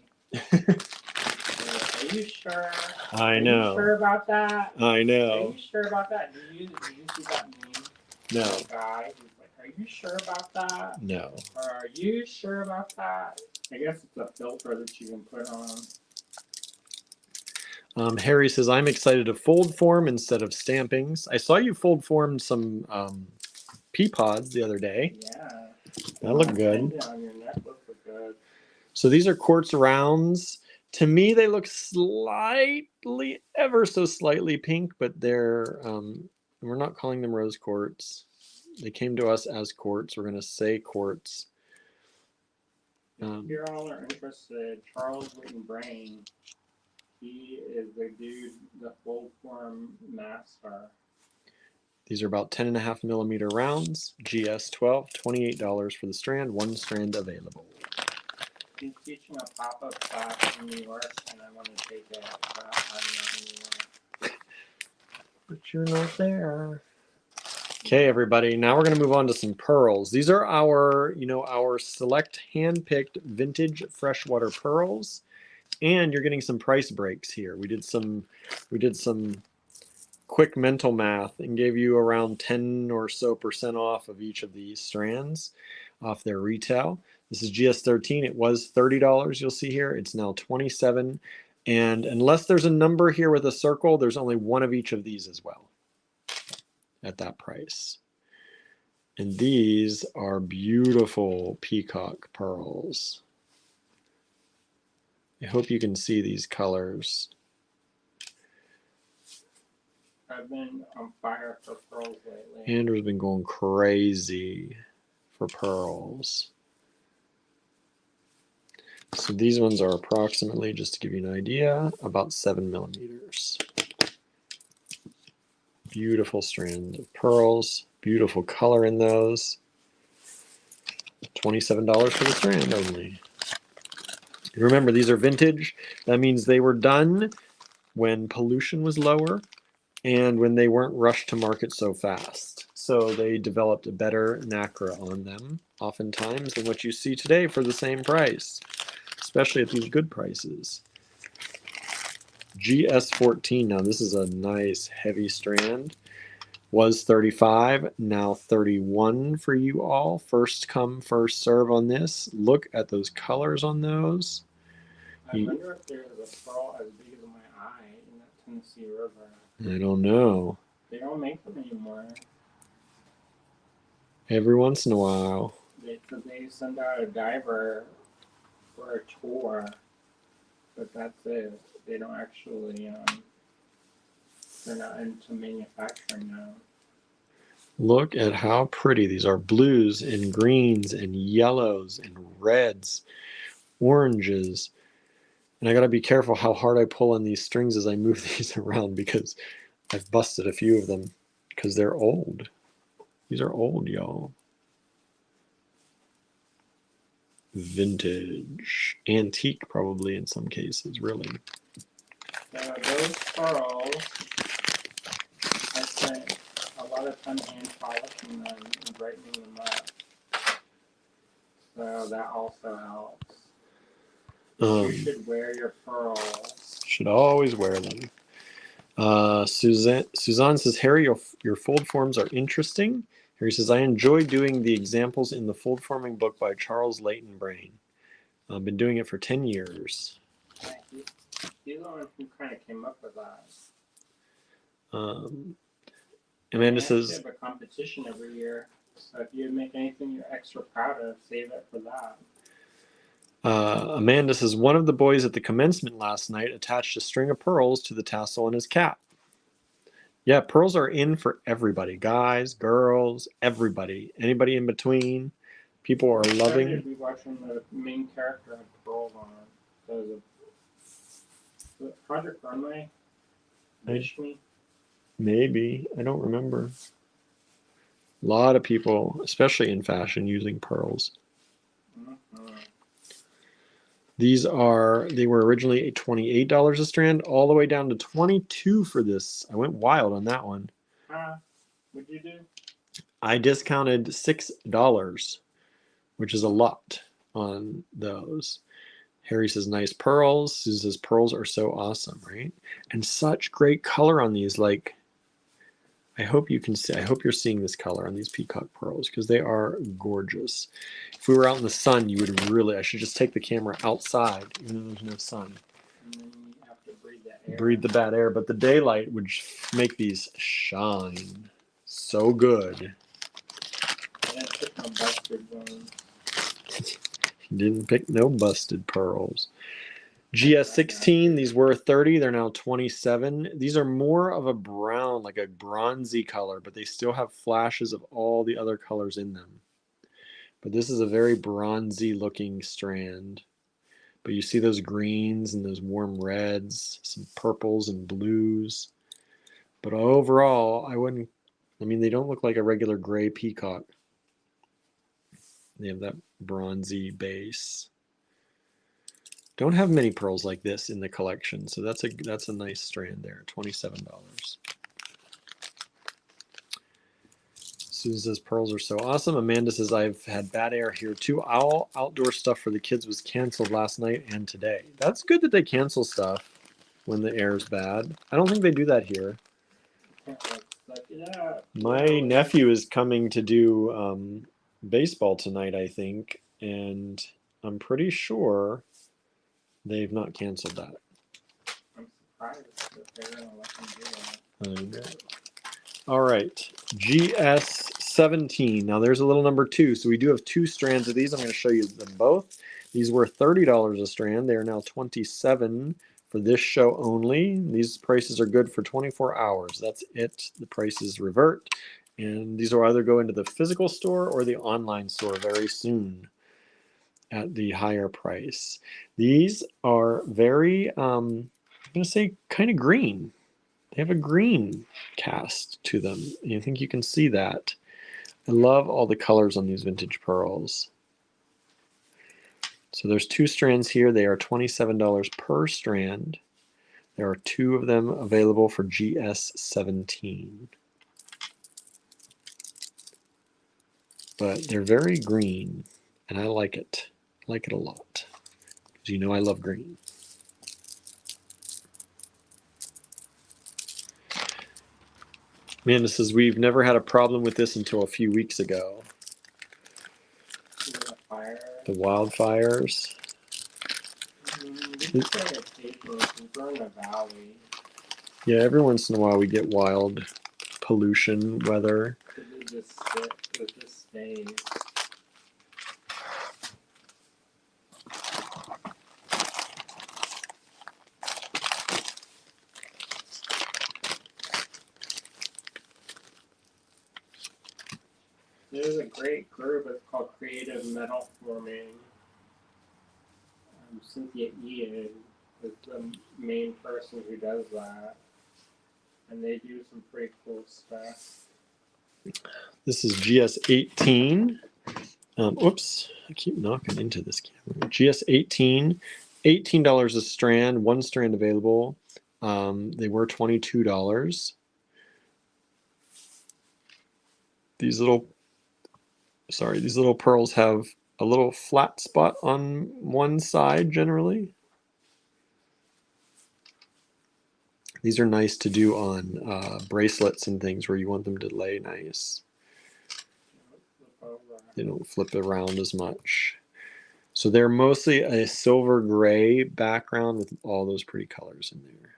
Like, are you sure? I know. Are you sure about that? I know. Are you sure about that? Did you see that meme? No. The guy who's like, Are you sure about that? No. Or are you sure about that? I guess it's a filter that you can put on. Harry says, I'm excited to fold form instead of stampings. I saw you fold form some pea pods the other day. Yeah. That looked good. On your neck look good. So these are quartz rounds. To me, they look slightly, ever so slightly pink, but they're, we're not calling them rose quartz. They came to us as quartz. We're going to say quartz. If you all are interested, Charles Witten Brain, he is the dude, the fold form master. These are about 10.5 millimeter rounds, GS12, $28 for the strand, one strand available. He's teaching a pop-up class in New York, and I want to take it, but I'm not in New York. But you're not there. Okay, everybody. Now we're going to move on to some pearls. These are our, our select hand-picked vintage freshwater pearls, and you're getting some price breaks here. We did some quick mental math and gave you around 10 or so % off of each of these strands off their retail. This is GS13. It was $30. You'll see here. It's now $27. And unless there's a number here with a circle, there's only one of each of these as well at that price. And these are beautiful peacock pearls. I hope you can see these colors. I've been on fire for pearls lately. Andrew's been going crazy for pearls. So these ones are approximately, just to give you an idea, about 7 millimeters. Beautiful strand of pearls. Beautiful color in those. $27 for the strand only. Remember, these are vintage. That means they were done when pollution was lower and when they weren't rushed to market so fast. So they developed a better nacre on them, oftentimes, than what you see today for the same price, especially at these good prices. GS14, now this is a nice heavy strand. Was 35, now 31 for you all. First come, first serve on this. Look at those colors on those. I wonder if there's a pearl as big as my eye in that Tennessee River. I don't know. They don't make them anymore. Every once in a while. They send out a diver for a tour, but that's it. They don't actually, they're not into manufacturing now. Look at how pretty these are. Blues and greens and yellows and reds, oranges. And I got to be careful how hard I pull on these strings as I move these around because I've busted a few of them because they're old. These are old, y'all. Vintage. Antique, probably, in some cases, really. So those pearls, I spent a lot of time hand polishing them and brightening them up. So that also helps. You should wear your pearls. Should always wear them. Suzanne says, Harry, your fold forms are interesting. Harry says, I enjoy doing the examples in the fold forming book by Charles Leighton Brain. I've been doing it for 10 years. He's the one who kind of came up with that. Amanda says, have a competition every year. So if you make anything you're extra proud of, save it for that. Amanda says, one of the boys at the commencement last night attached a string of pearls to the tassel on his cap. Yeah, pearls are in for everybody. Guys, girls, everybody. Anybody in between. People are loving. I'd be watching the main character have pearls on it. So Project Runway? Maybe. I don't remember. A lot of people, especially in fashion, using pearls. Mm-hmm. They were originally $28 a strand, all the way down to $22 for this. I went wild on that one. What'd you do? I discounted $6, which is a lot on those. Harry says, nice pearls. Susan says, pearls are so awesome, right? And such great color on these. Like, I hope you can see. I hope you're seeing this color on these peacock pearls because they are gorgeous. If we were out in the sun, you would really. I should just take the camera outside, even though there's no sun. And then you have to breathe that air. Breathe the bad air, but the daylight would make these shine so good. I didn't pick no busted ones. Didn't pick no busted pearls. GS16, these were 30, they're now 27. These are more of a brown, like a bronzy color, but they still have flashes of all the other colors in them. But this is a very bronzy looking strand. But you see those greens and those warm reds, some purples and blues. But overall, I mean, they don't look like a regular gray peacock. They have that bronzy base. Don't have many pearls like this in the collection, so that's a nice strand there, $27. Susan says pearls are so awesome. Amanda says I've had bad air here too. All outdoor stuff for the kids was canceled last night and today. That's good that they cancel stuff when the air is bad. I don't think they do that here. My nephew is coming to do baseball tonight, I think, and I'm pretty sure they've not canceled that. I'm surprised that they're going to let them do that. I know. All right, GS17. Now there's a little number 2. So we do have 2 strands of these. I'm going to show you them both. These were $30 a strand. They are now $27 for this show only. These prices are good for 24 hours. That's it. The prices revert. And these will either go into the physical store or the online store very soon at the higher price. These are very, I'm going to say kind of green. They have a green cast to them. And I think you can see that. I love all the colors on these vintage pearls. So there's 2 strands here. They are $27 per strand. There are 2 of them available for GS17. But they're very green, and I like it. I like it a lot. Because you know I love green. Amanda says, we've never had a problem with this until a few weeks ago. The wildfires. Yeah, every once in a while we get wild pollution weather. It just stays. There's a great group. It's called Creative Metal Forming. Cynthia Ian is the main person who does that. And they do some pretty cool stuff. This is GS18. Oops, I keep knocking into this camera. GS18, $18 a strand, 1 strand available. They were $22. These little pearls have a little flat spot on one side generally. These are nice to do on bracelets and things where you want them to lay nice. They don't flip around as much. So they're mostly a silver gray background with all those pretty colors in there.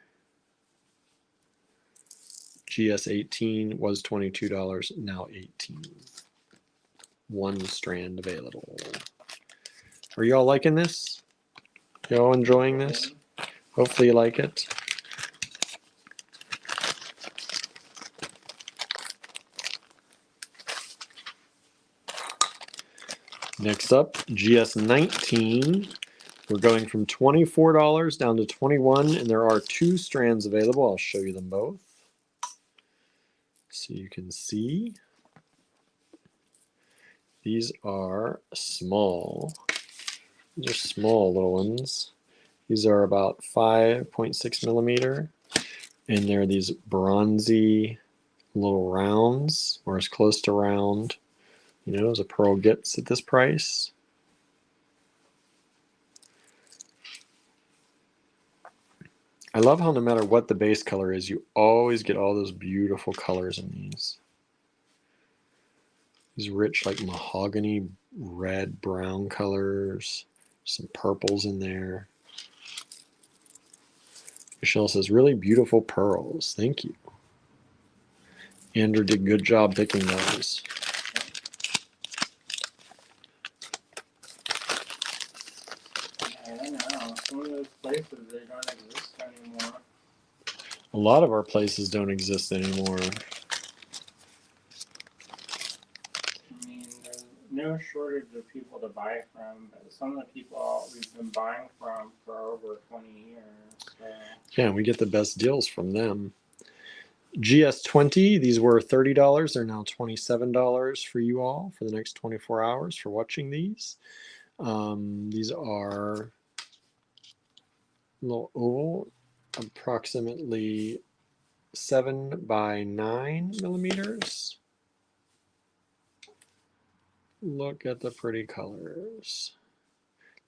GS18 was $22, now $18. 1 strand available. Are y'all liking this? Y'all enjoying this? Hopefully you like it. Next up, GS19. We're going from $24 down to $21, and there are 2 strands available. I'll show you them both so you can see. These are small. These are small little ones. These are about 5.6 millimeter, and they're these bronzy little rounds, or as close to round, you know, as a pearl gets at this price. I love how no matter what the base color is, you always get all those beautiful colors in these. These rich, like mahogany, red, brown colors. Some purples in there. Michelle says, really beautiful pearls. Thank you. Andrew did a good job picking those. I don't know. Some of those places, they don't exist anymore. A lot of our places don't exist anymore. I mean, there's no shortage of people to buy from, but some of the people we've been buying from for over 20 years. So. Yeah, we get the best deals from them. GS20, these were $30. They're now $27 for you all for the next 24 hours for watching these. These are a little oval, approximately 7 by 9 millimeters. Look at the pretty colors.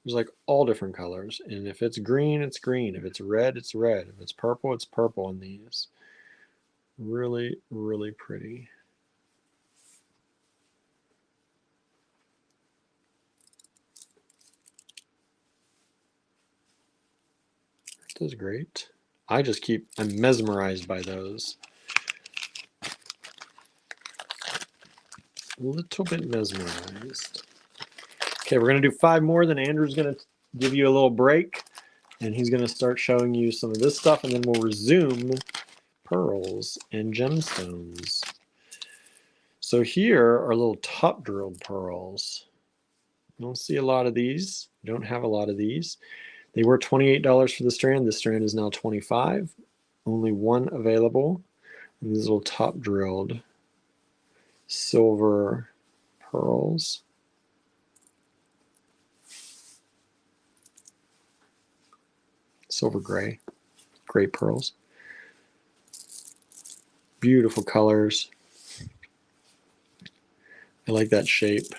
There's like all different colors, and if it's green, it's green. If it's red, it's red. If it's purple, it's purple in these. Really, really pretty. Those great. I'm mesmerized by those. A little bit mesmerized. Okay, we're going to do 5 more, then Andrew's going to give you a little break, and he's going to start showing you some of this stuff, and then we'll resume pearls and gemstones. So here are little top drilled pearls. You don't see a lot of these. You don't have a lot of these. They were $28 for the strand. This strand is now $25. Only one available. And these little top drilled silver pearls. Silver gray pearls. Beautiful colors. I like that shape.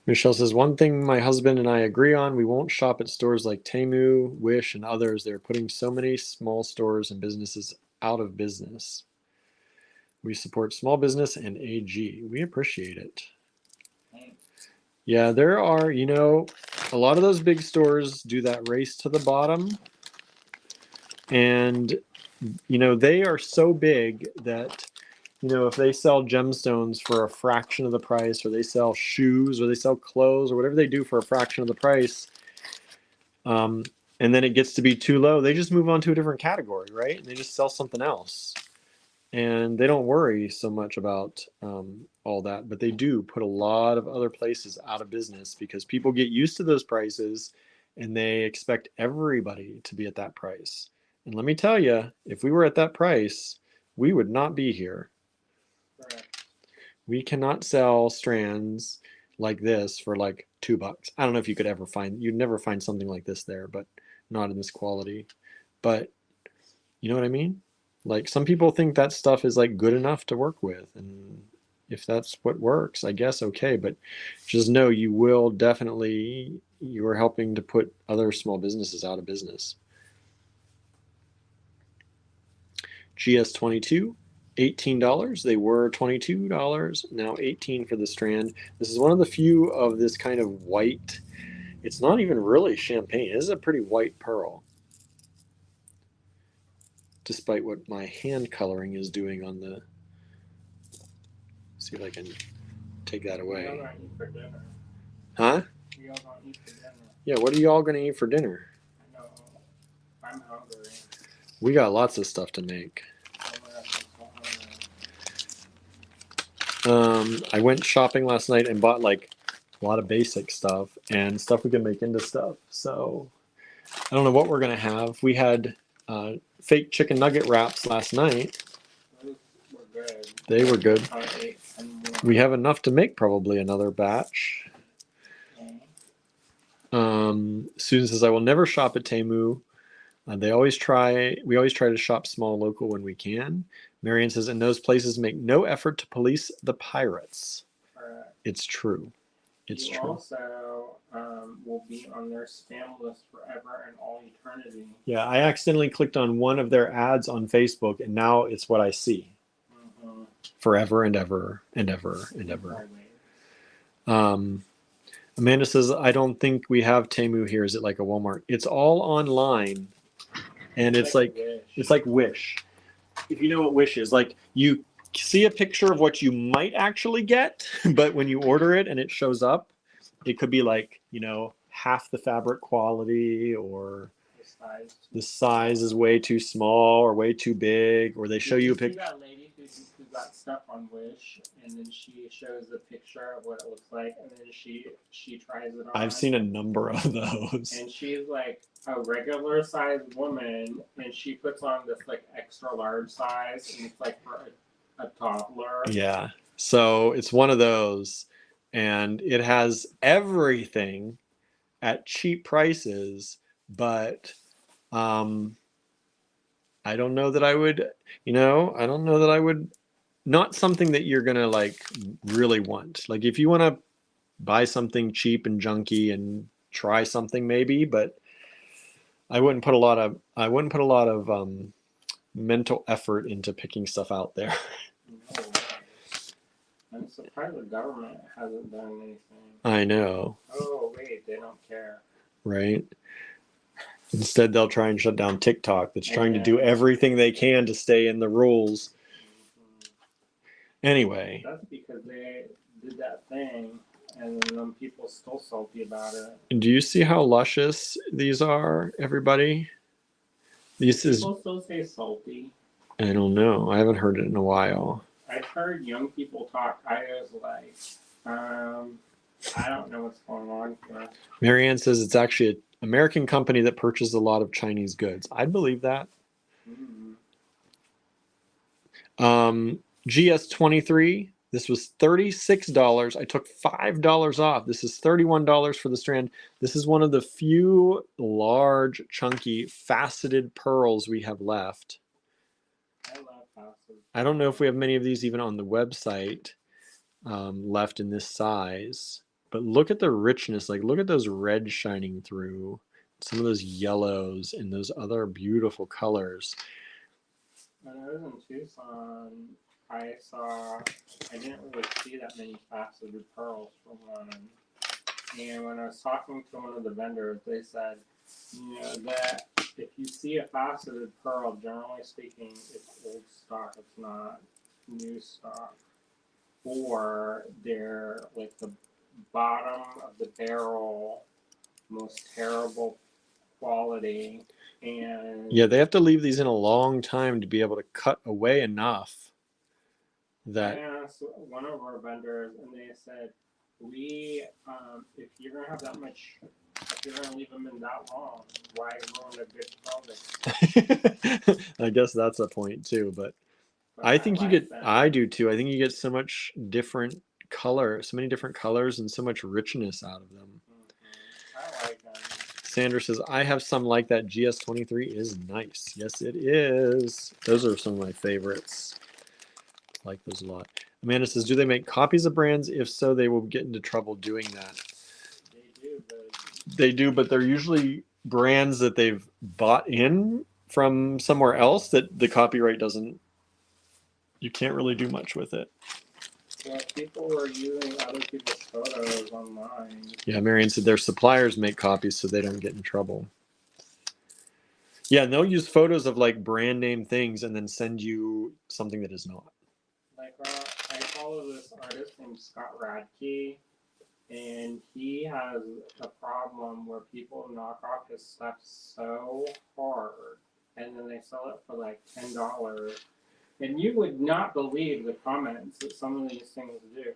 Michelle says, one thing my husband and I agree on, we won't shop at stores like Temu, Wish, and others. They're putting so many small stores and businesses out of business. We support small business and AG. We appreciate it. Yeah, there are, a lot of those big stores do that race to the bottom. And, they are so big that, if they sell gemstones for a fraction of the price, or they sell shoes, or they sell clothes, or whatever they do for a fraction of the price, and then it gets to be too low, they just move on to a different category, right? And they just sell something else. And they don't worry so much about all that, but they do put a lot of other places out of business because people get used to those prices and they expect everybody to be at that price. And let me tell you, if we were at that price, we would not be here. Correct. We cannot sell strands like this for like $2. I don't know if you could ever you'd never find something like this there, but not in this quality. But you know what I mean? Like, some people think that stuff is like good enough to work with, and if that's what works, I guess okay, but just know you are helping to put other small businesses out of business. GS22, $18. They were $22, now $18 for the strand. This is one of the few of this kind of white. It's not even really champagne. This is a pretty white pearl, despite what my hand coloring is doing on the. See if I can take that away. We all gonna eat for dinner. Huh? We all gonna eat for dinner. Yeah, what are you all going to eat for dinner? I know. I'm hungry. We got lots of stuff to make. Oh my gosh, I'm so hungry. I went shopping last night and bought like a lot of basic stuff and stuff we can make into stuff. So I don't know what we're going to have. We had fake chicken nugget wraps last night. Those were good. They were good. I ate 10 more. We have enough to make probably another batch. Okay. Susan says, I will never shop at Temu. We always try to shop small local when we can. Marianne says, and those places make no effort to police the pirates. Correct. It's true. It's you true. also will be on their spam list forever and all eternity. Yeah, I accidentally clicked on one of their ads on Facebook, and now it's what I see forever and ever and ever and ever. Amanda says, I don't think we have Temu here. Is it like a Walmart? It's all online, and it's like Wish. If you know what Wish is, like you see a picture of what you might actually get, but when you order it and it shows up, it could be like, you know, half the fabric quality, or the size is way too small or way too big, or they show you a picture. That lady who got stuff on Wish, and then she shows the picture of what it looks like, and then she tries it on. I've seen a number of those. And she's like a regular sized woman, and she puts on this like extra large size, and it's like for a toddler. Yeah. So it's one of those, and it has everything at cheap prices, but I don't know that I would, not something that you're gonna like really want. Like if you want to buy something cheap and junky and try something maybe, but I wouldn't put a lot of mental effort into picking stuff out there. No. I'm surprised the government hasn't done anything. I know. Oh wait, they don't care. Right? Instead, they'll try and shut down TikTok, that's trying to do everything they can to stay in the rules. Anyway. That's because they did that thing, and then people still salty about it. And do you see how luscious these are, everybody? People still say salty. I don't know. I haven't heard it in a while. I've heard young people talk. I was like, I don't know what's going on here. Marianne says it's actually an American company that purchases a lot of Chinese goods. I'd believe that. GS23, this was $36. I took $5 off. This is $31 for the strand. This is one of the few large, chunky, faceted pearls we have left. I love faceted. I don't know if we have many of these even on the website left in this size. But look at the richness. Like, look at those reds shining through. Some of those yellows and those other beautiful colors. When I was in Tucson, I didn't really see that many faceted pearls for one. And when I was talking to one of the vendors, they said, you know, that if you see a faceted pearl, generally speaking, it's old stock. It's not new stock. Or they're like the bottom of the barrel, most terrible quality. And yeah, they have to leave these in a long time to be able to cut away enough that I asked one of our vendors, and they said, we if you're gonna have that much, if you're gonna leave them in that long, why ruin a good product? I guess that's a point too, but I think I do too. I think you get so much different color, so many different colors and so much richness out of them. I like them. Sandra says, I have some like that. GS23 is nice. Yes, it is. Those are some of my favorites. I like those a lot. Amanda says, do they make copies of brands? If so, they will get into trouble doing that. They do, but they're usually brands that they've bought in from somewhere else that the copyright doesn't, you can't really do much with it. Yeah, people were using other people's photos online. Yeah, Marianne said their suppliers make copies so they don't get in trouble. Yeah, and they'll use photos of like brand name things and then send you something that is not. Like I follow this artist named Scott Radke, and he has a problem where people knock off his stuff so hard, and then they sell it for like $10. And you would not believe the comments that some of these things do.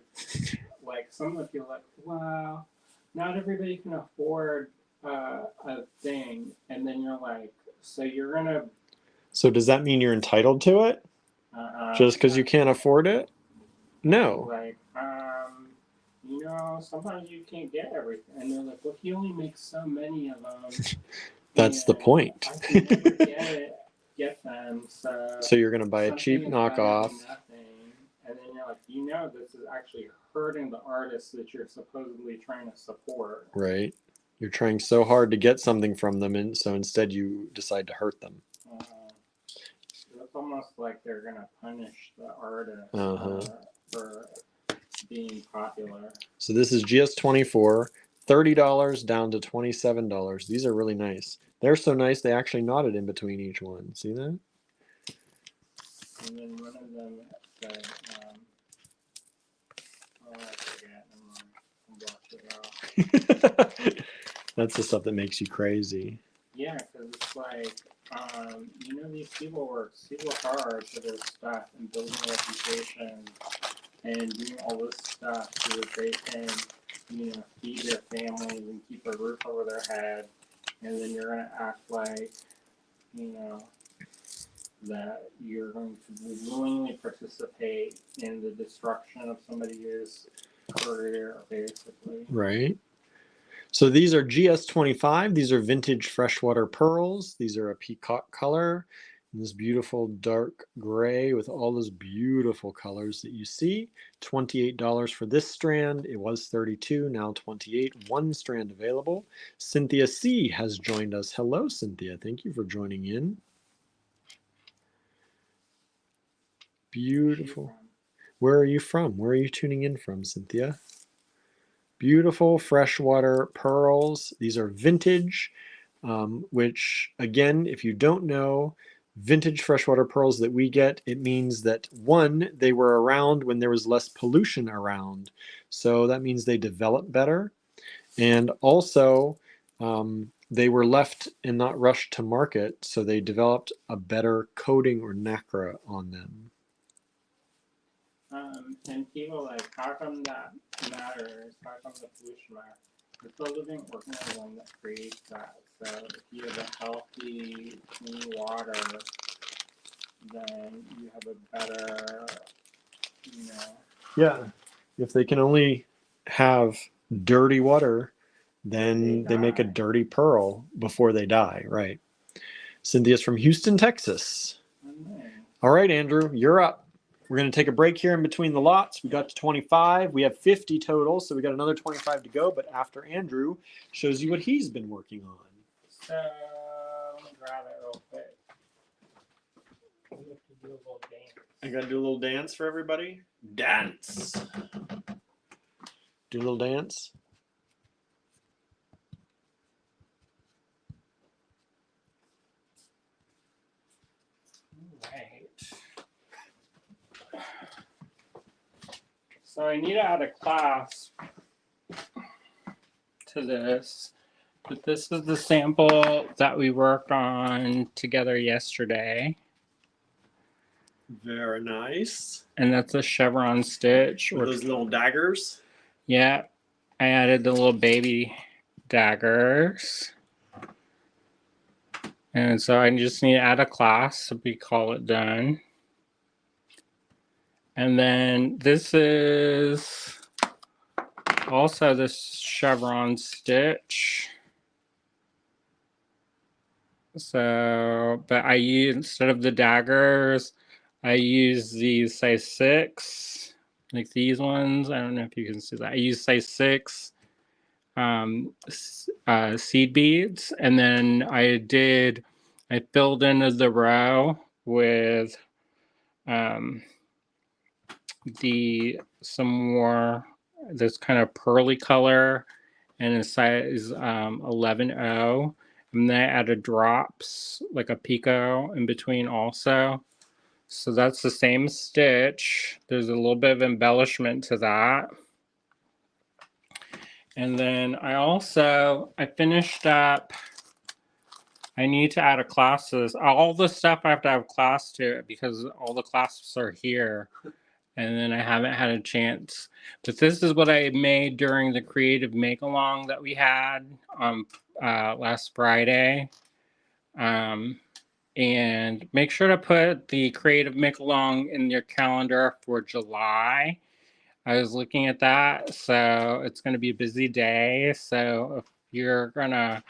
Like some of the people are like, wow, not everybody can afford a thing. And then you're like, so you're going to... So does that mean you're entitled to it? Just because you can't afford it? No. Like, you know, sometimes you can't get everything. And they're like, well, he only makes so many of them. That's the point. I can never get them. So you're going to buy a cheap knockoff. and then you're like, you know, this is actually hurting the artist that you're supposedly trying to support. Right. You're trying so hard to get something from them, and so instead you decide to hurt them. It's almost like they're gonna punish the artist for being popular. So this is GS24, $30 down to $27. These are really nice. They're so nice they actually knotted in between each one. See that? And then one of them said, oh, I forget. I'm blocked it out. That's the stuff that makes you crazy. Yeah, because it's like, you know, these people work super hard for their stuff and building a reputation and doing all this stuff so that they can, you know, feed their families and keep a roof over their head. And then you're going to act like, you know, that you're going to willingly participate in the destruction of somebody's career, basically. Right. So these are GS25. These are vintage freshwater pearls. These are a peacock color. And this beautiful dark gray with all those beautiful colors that you see. $28 for this strand. It was $32, now $28. One strand available. Cynthia C has joined us. Hello, Cynthia. Thank you for joining in. Beautiful. Where are you from? Where are you tuning in from, Cynthia? Beautiful freshwater pearls. These are vintage, which again, if you don't know, vintage freshwater pearls that we get, it means that one, they were around when there was less pollution around. So that means they develop better. And also, they were left and not rushed to market. So they developed a better coating or nacre on them. And people like, how come that matters? How come the pollution matters? It's the living organism that creates that. So if you have a healthy, clean water, then you have a better, you know. Yeah. If they can only have dirty water, then they make a dirty pearl before they die, right? Cynthia's from Houston, Texas. All right, Andrew, you're up. We're going to take a break here in between the lots. We got to 25. We have 50 total, so we got another 25 to go. But after Andrew shows you what he's been working on. So let me grab it real quick. We have to do a little dance. I got to do a little dance for everybody. Dance. Do a little dance. So I need to add a class to this, but this is the sample that we worked on together yesterday. Very nice. And that's a chevron stitch. With those little daggers? Yeah, I added the little baby daggers. And so I just need to add a class so we call it done. And then this is also this chevron stitch. So, but I use, instead of the daggers, I use these size 6, like these ones. I don't know if you can see that. I use size 6 seed beads. And then I filled in the row with some more this kind of pearly color and a size 11.0, and then I added drops like a picot in between also. So that's the same stitch. There's a little bit of embellishment to that. And then I finished up, I need to add a classes. All the stuff I have to have class to it because all the clasps are here. And then I haven't had a chance. But this is what I made during the creative make-along that we had last Friday. And make sure to put the creative make-along in your calendar for July. I was looking at that, so it's going to be a busy day. So if you're going to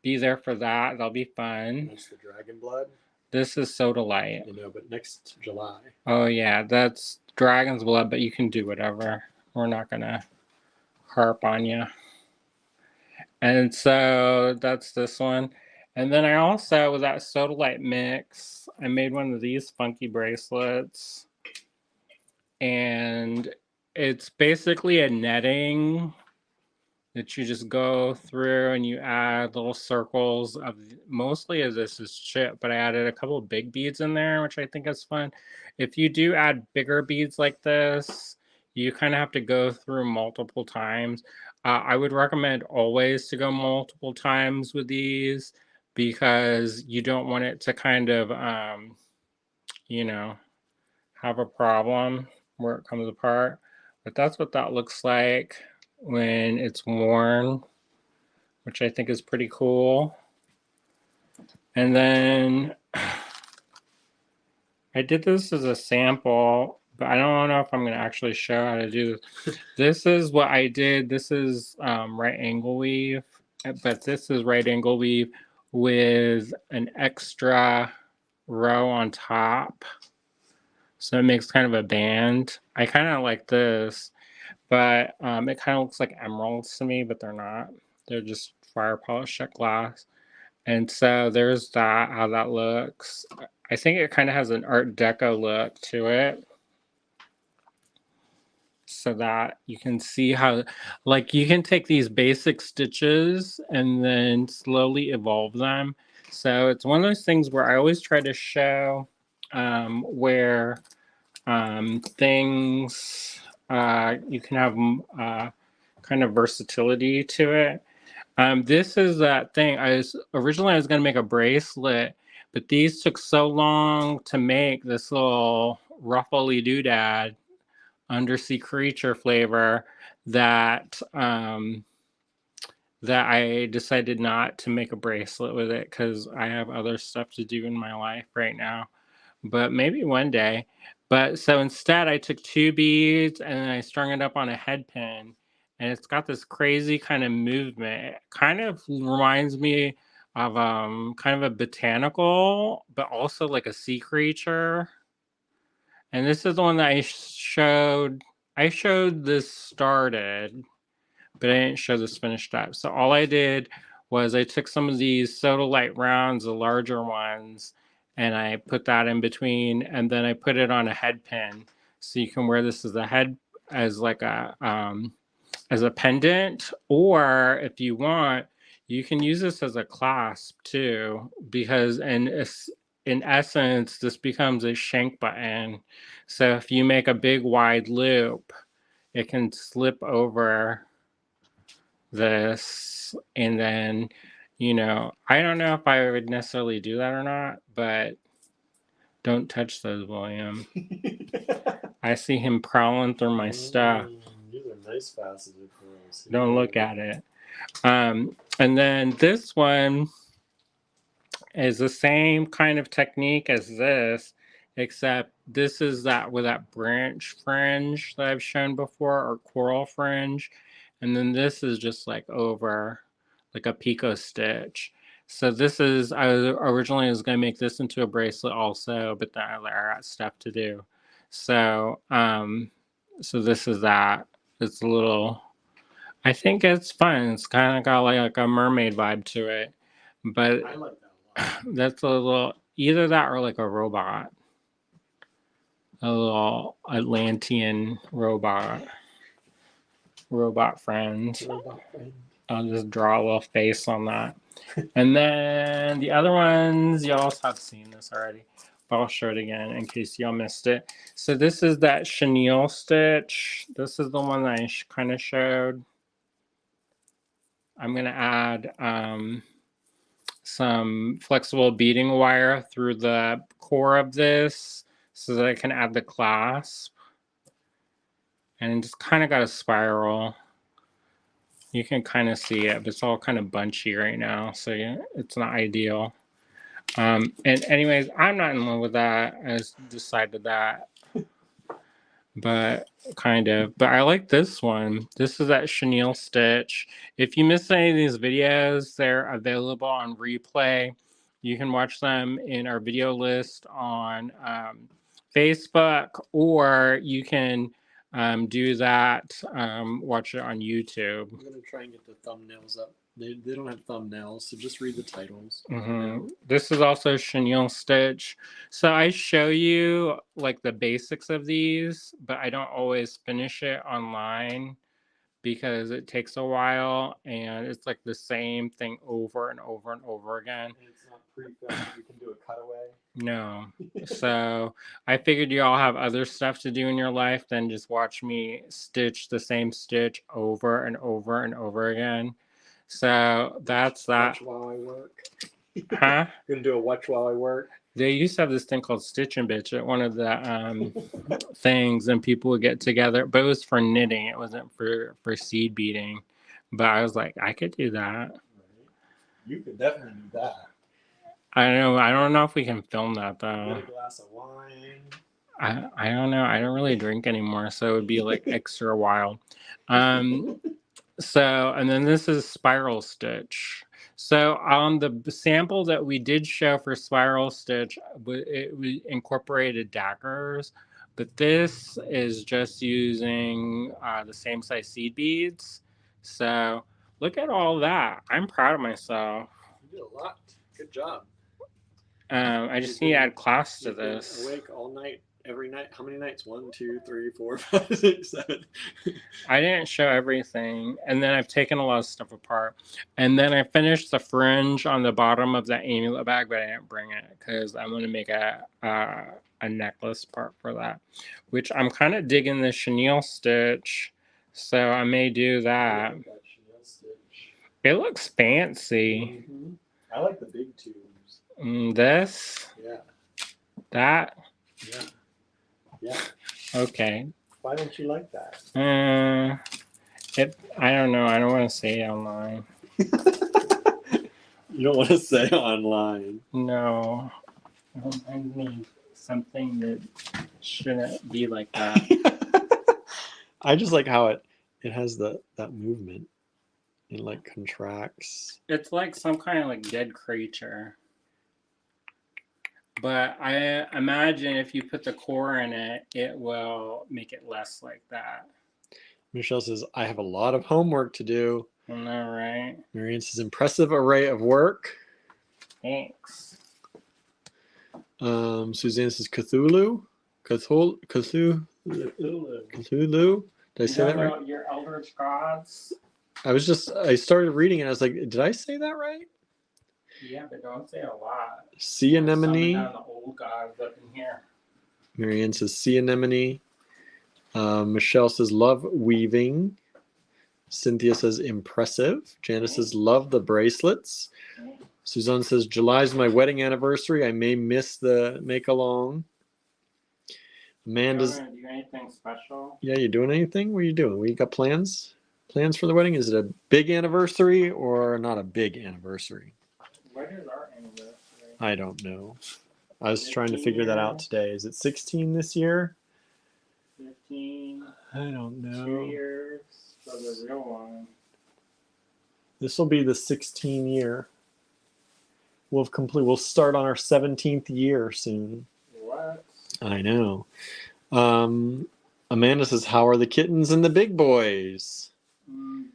be there for that, that'll be fun. That's the dragon blood? This is Sodalite. I know, but next July. Oh yeah, that's Dragon's Blood, but you can do whatever. We're not gonna harp on you. And so that's this one. And then I also, with that Sodalite mix, I made one of these funky bracelets. And it's basically a netting that you just go through and you add little circles of, mostly as this is chip, but I added a couple of big beads in there, which I think is fun. If you do add bigger beads like this, you kind of have to go through multiple times. I would recommend always to go multiple times with these because you don't want it to kind of, you know, have a problem where it comes apart. But that's what that looks like when it's worn, which I think is pretty cool. And then I did this as a sample, but I don't know if I'm going to actually show how to do this. This is what I did. This is right angle weave, but this is right angle weave with an extra row on top. So it makes kind of a band. I kind of like this, but it kind of looks like emeralds to me, but they're not. They're just fire polished check glass. And so there's that, how that looks. I think it kind of has an Art Deco look to it. So that you can see how, like, you can take these basic stitches and then slowly evolve them. So it's one of those things where I always try to show where things, you can have kind of versatility to it. This is that thing. I was going to make a bracelet, but these took so long to make, this little ruffly doodad undersea creature flavor, that that I decided not to make a bracelet with it because I have other stuff to do in my life right now. But maybe one day. But so instead, I took 2 beads and I strung it up on a head pin, and it's got this crazy kind of movement. It kind of reminds me of kind of a botanical, but also like a sea creature. And this is the one that I showed. I showed this started, but I didn't show this finished up. So all I did was I took some of these Sodalite rounds, the larger ones, and I put that in between, and then I put it on a head pin, so you can wear this as a head, as like a as a pendant, or if you want, you can use this as a clasp too, because in essence, this becomes a shank button. So if you make a big wide loop, it can slip over this, and then, you know, I don't know if I would necessarily do that or not, but don't touch those, William. I see him prowling through my stuff. These are nice faceted pearls. Don't look at it. And then this one is the same kind of technique as this, except this is that with that branch fringe that I've shown before, or coral fringe. And then this is just like over like a picot stitch. So this is, I originally was going to make this into a bracelet also, but then I got stuff to do. So, so this is that. It's a little, I think it's fun. It's kind of got like a mermaid vibe to it. But I like that a lot. that's a little, either that or like a robot. A little Atlantean robot. Robot friend. Robot friend. I'll just draw a little face on that. And then the other ones, y'all have seen this already, but I'll show it again in case y'all missed it. So this is that chenille stitch. This is the one that I kind of showed. I'm going to add some flexible beading wire through the core of this so that I can add the clasp. And just kind of got a spiral. You can kind of see it, but it's all kind of bunchy right now, so yeah, it's not ideal. And anyways, I'm not in love with that. I just decided that, but kind of. But I like this one. This is that chenille stitch. If you missed any of these videos, they're available on replay You can watch them in our video list on Facebook, or you can do that, watch it on YouTube. I'm going to try and get the thumbnails up. They don't have thumbnails, so just read the titles. This is also chenille stitch. So I show you like the basics of these, but I don't always finish it online because it takes a while and it's like the same thing over and over and over again. And it's not pre-filmed. You can do a cutaway. No. So I figured you all have other stuff to do in your life than just watch me stitch the same stitch over and over and over again. So that's that. Watch while I work. Huh? You're going to do a watch while I work? They used to have this thing called Stitch and Bitch at one of the things, and people would get together, but it was for knitting. It wasn't for seed beading. But I was like, I could do that. Right. You could definitely do that. I know. I don't know if we can film that though. Get a glass of wine. I don't know. I don't really drink anymore, so it would be like extra wild. So, and then this is spiral stitch. So on the sample that we did show for spiral stitch, we incorporated daggers, but this is just using the same size seed beads. So look at all that. I'm proud of myself. You did a lot. Good job. I just need to add class to this. Awake all night, every night. How many nights? 1, 2, 3, 4, 5, 6, 7. I didn't show everything, and then I've taken a lot of stuff apart, and then I finished the fringe on the bottom of that amulet bag, but I didn't bring it because I want to make a necklace part for that, which I'm kind of digging the chenille stitch, so I may do that. It looks fancy. Mm-hmm. I like the big tubes. This? Yeah. That? Yeah. Yeah. Okay. Why don't you like that? I don't know. I don't want to say it online. You don't want to say online. No. It reminds me of something that shouldn't be like that. I just like how it has that movement. It like contracts. It's like some kind of like dead creature. But I imagine if you put the core in it, it will make it less like that. Michelle says, I have a lot of homework to do. I know, right? Marianne says, impressive array of work. Thanks. Suzanne says, Cthulhu. Cthulhu. Did I say that right? Your eldritch gods? I started reading it. I was like, did I say that right? Yeah, but don't say a lot. Sea anemone. The old gods up in here. Marianne says sea anemone. Michelle says love weaving. Cynthia says impressive. Janice says love the bracelets. Suzanne says July's my wedding anniversary. I may miss the make along. Amanda's. Do anything special? Yeah, you doing anything? What are you doing? We got plans? Plans for the wedding? Is it a big anniversary or not a big anniversary? What is our anniversary? I don't know. I was trying to figure that out today. Is it 16 this year? 15. I don't know. 2 years for the real one. This will be the 16 year. We'll start on our 17th year soon. What? I know. Amanda says, how are the kittens and the big boys?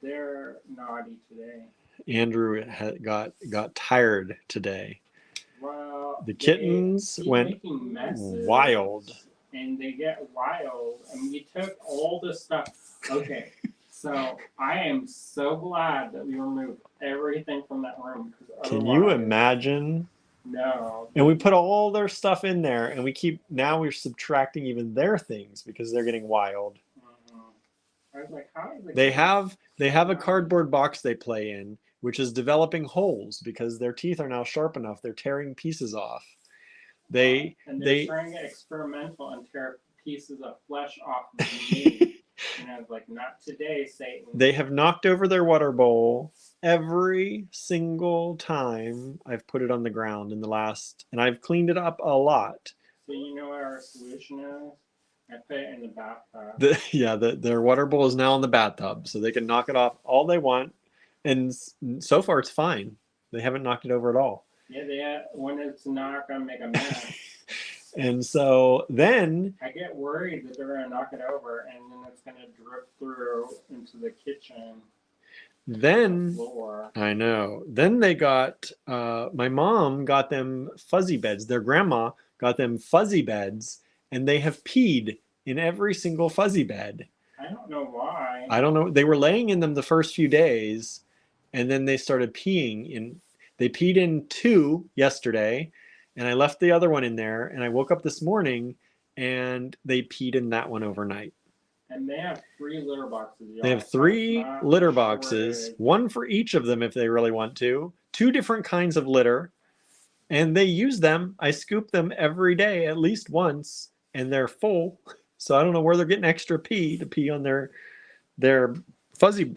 They're naughty today. Andrew got tired today. Well, the kittens went wild. And they get wild. And we took all the stuff. Okay, so I am so glad that we removed everything from that room. Can you imagine? No. And we put all their stuff in there, and we're subtracting even their things because they're getting wild. I was like, how is it? They have a cardboard box they play in, which is developing holes because their teeth are now sharp enough. They're tearing pieces off. They're trying to get experimental and tear pieces of flesh off of me. And I was like, not today, Satan. They have knocked over their water bowl every single time I've put it on the ground and I've cleaned it up a lot. So you know what our solution is? I put it in the bathtub. Their water bowl is now in the bathtub, so they can knock it off all they want. And so far, it's fine. They haven't knocked it over at all. Yeah, when it's not gonna make a mess. And so then I get worried that they're gonna knock it over and then it's gonna drip through into the kitchen. Then Floor. I know. Then they got my mom got them fuzzy beds. Their grandma got them fuzzy beds, and they have peed in every single fuzzy bed. I don't know why. I don't know. They were laying in them the first few days, and then they started peeing in. They peed in two yesterday, and I left the other one in there. And I woke up this morning, and they peed in that one overnight. And they have 3 litter boxes. Y'all. They have 3 litter boxes, one for each of them if they really want to. 2 different kinds of litter, and they use them. I scoop them every day at least once, and they're full. So I don't know where they're getting extra pee to pee on their fuzzy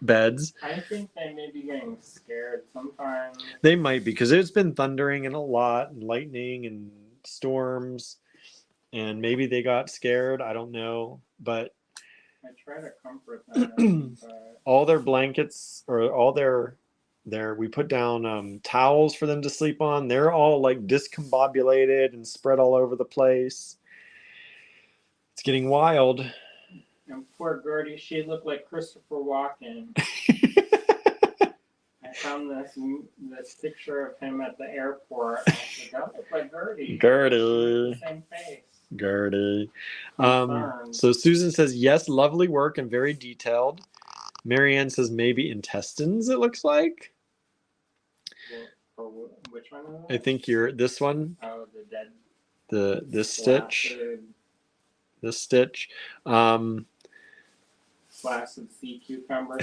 beds. I think they may be getting scared sometimes. They might be, because it's been thundering and a lot, and lightning and storms, and maybe they got scared. I don't know, but I try to comfort them. But... all their blankets, or all their we put down towels for them to sleep on. They're all like discombobulated and spread all over the place. It's getting wild. And poor Gertie, she looked like Christopher Walken. I found this picture of him at the airport. I said, that looked like Gertie. Gertie. Same face. Gertie. So Susan says, yes, lovely work and very detailed. Marianne says, maybe intestines, it looks like. For which one is I think you're this one. Oh, the dead. This stitch. This stitch. Flaccid sea cucumber.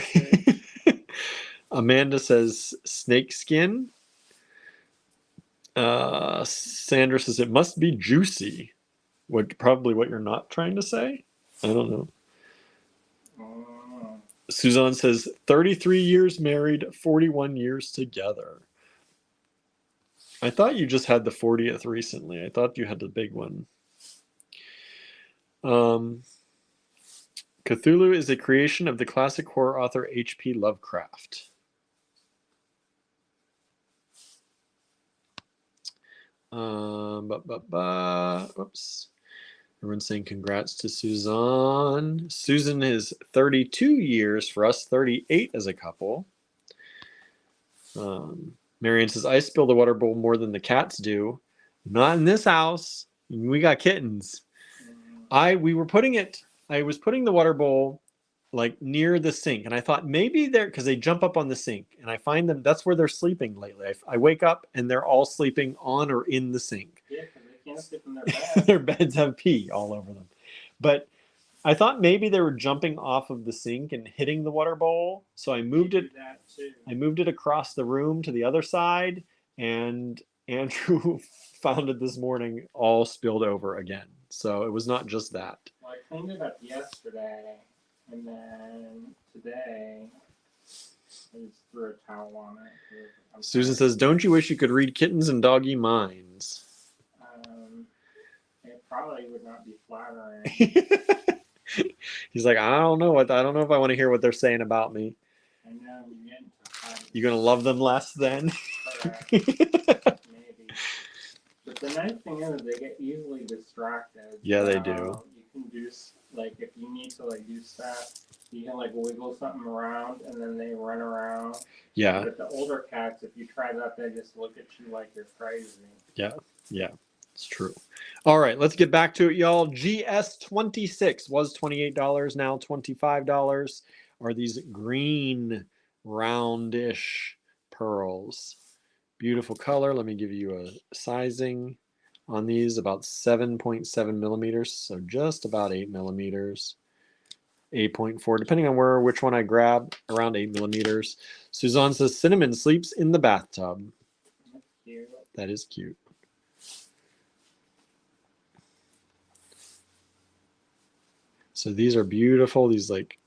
Amanda says snake skin. Sandra says it must be juicy. Probably what you're not trying to say. I don't know. Suzanne says 33 years married, 41 years together. I thought you just had the 40th recently. I thought you had the big one. Cthulhu is a creation of the classic horror author H.P. Lovecraft. Whoops. Everyone's saying congrats to Suzanne. Susan is 32 years for us, 38 as a couple. Marianne says, I spill the water bowl more than the cats do. Not in this house. We got kittens. I was putting the water bowl like near the sink, and I thought maybe they're, because they jump up on the sink, and I find them, that's where they're sleeping lately. I wake up and they're all sleeping on or in the sink. Yeah, because they can't sleep in their bed. Their beds have pee all over them. But I thought maybe they were jumping off of the sink and hitting the water bowl, so I moved it. I moved it across the room to the other side, and Andrew found it this morning all spilled over again. So it was not just that. Well, I cleaned it up yesterday, and then today I just threw a towel on it. Susan says, don't you wish you could read kittens and doggy minds? It probably would not be flattering. He's like, I don't know if I want to hear what they're saying about me. I know, you're getting to fight. You gonna love them less then? Correct. Maybe. But the nice thing is they get easily distracted. Yeah, they do. You can do, like, if you need to, like, do stuff, you can, like, wiggle something around, and then they run around. Yeah. But the older cats, if you try that, they just look at you like you're crazy. Yeah. It's true. All right, let's get back to it, y'all. GS26 was $28, now $25. Are these green, roundish pearls? Beautiful color. Let me give you a sizing on these. About 7.7 millimeters, so just about 8 millimeters. 8.4, depending on which one I grab, around 8 millimeters. Suzanne says Cinnamon sleeps in the bathtub. That's cute. That is cute. So these are beautiful. These like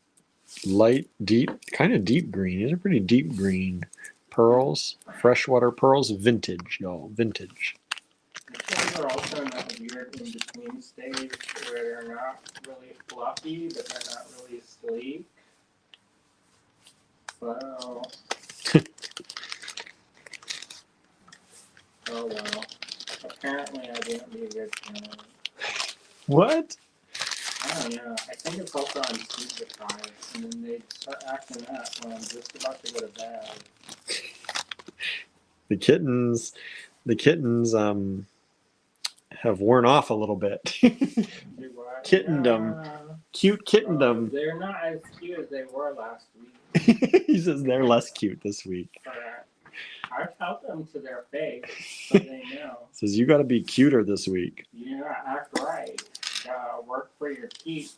light, deep, kind of deep green. These are pretty deep green pearls, freshwater pearls, vintage, y'all, vintage. These are also in that weird in-between stage where they're not really fluffy, but they're not really sleek. So Oh well. Apparently I wouldn't be a good parent. What? I don't know. I think it's also on sleep deprived, and then they start acting up when I'm just about to go to bed. The kittens have worn off a little bit. Do what? Kittendom. Yeah. Cute kittendom. They're not as cute as they were last week. He says they're less cute this week. Correct. I tell them to their face so they know. Says you got to be cuter this week. You gotta act right. Work for your keep.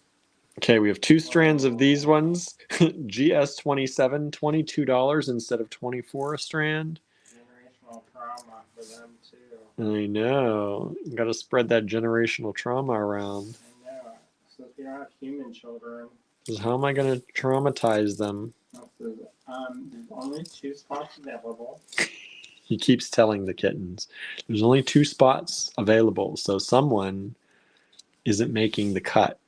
Okay, we have 2 strands of these ones. GS27, $22 instead of 24 a strand. Generational trauma for them too. I know. Got to spread that generational trauma around. I know. So if you don't have human children, Says, how am I going to traumatize them? there's only 2 spots available. He keeps telling the kittens, there's only 2 spots available, so someone isn't making the cut.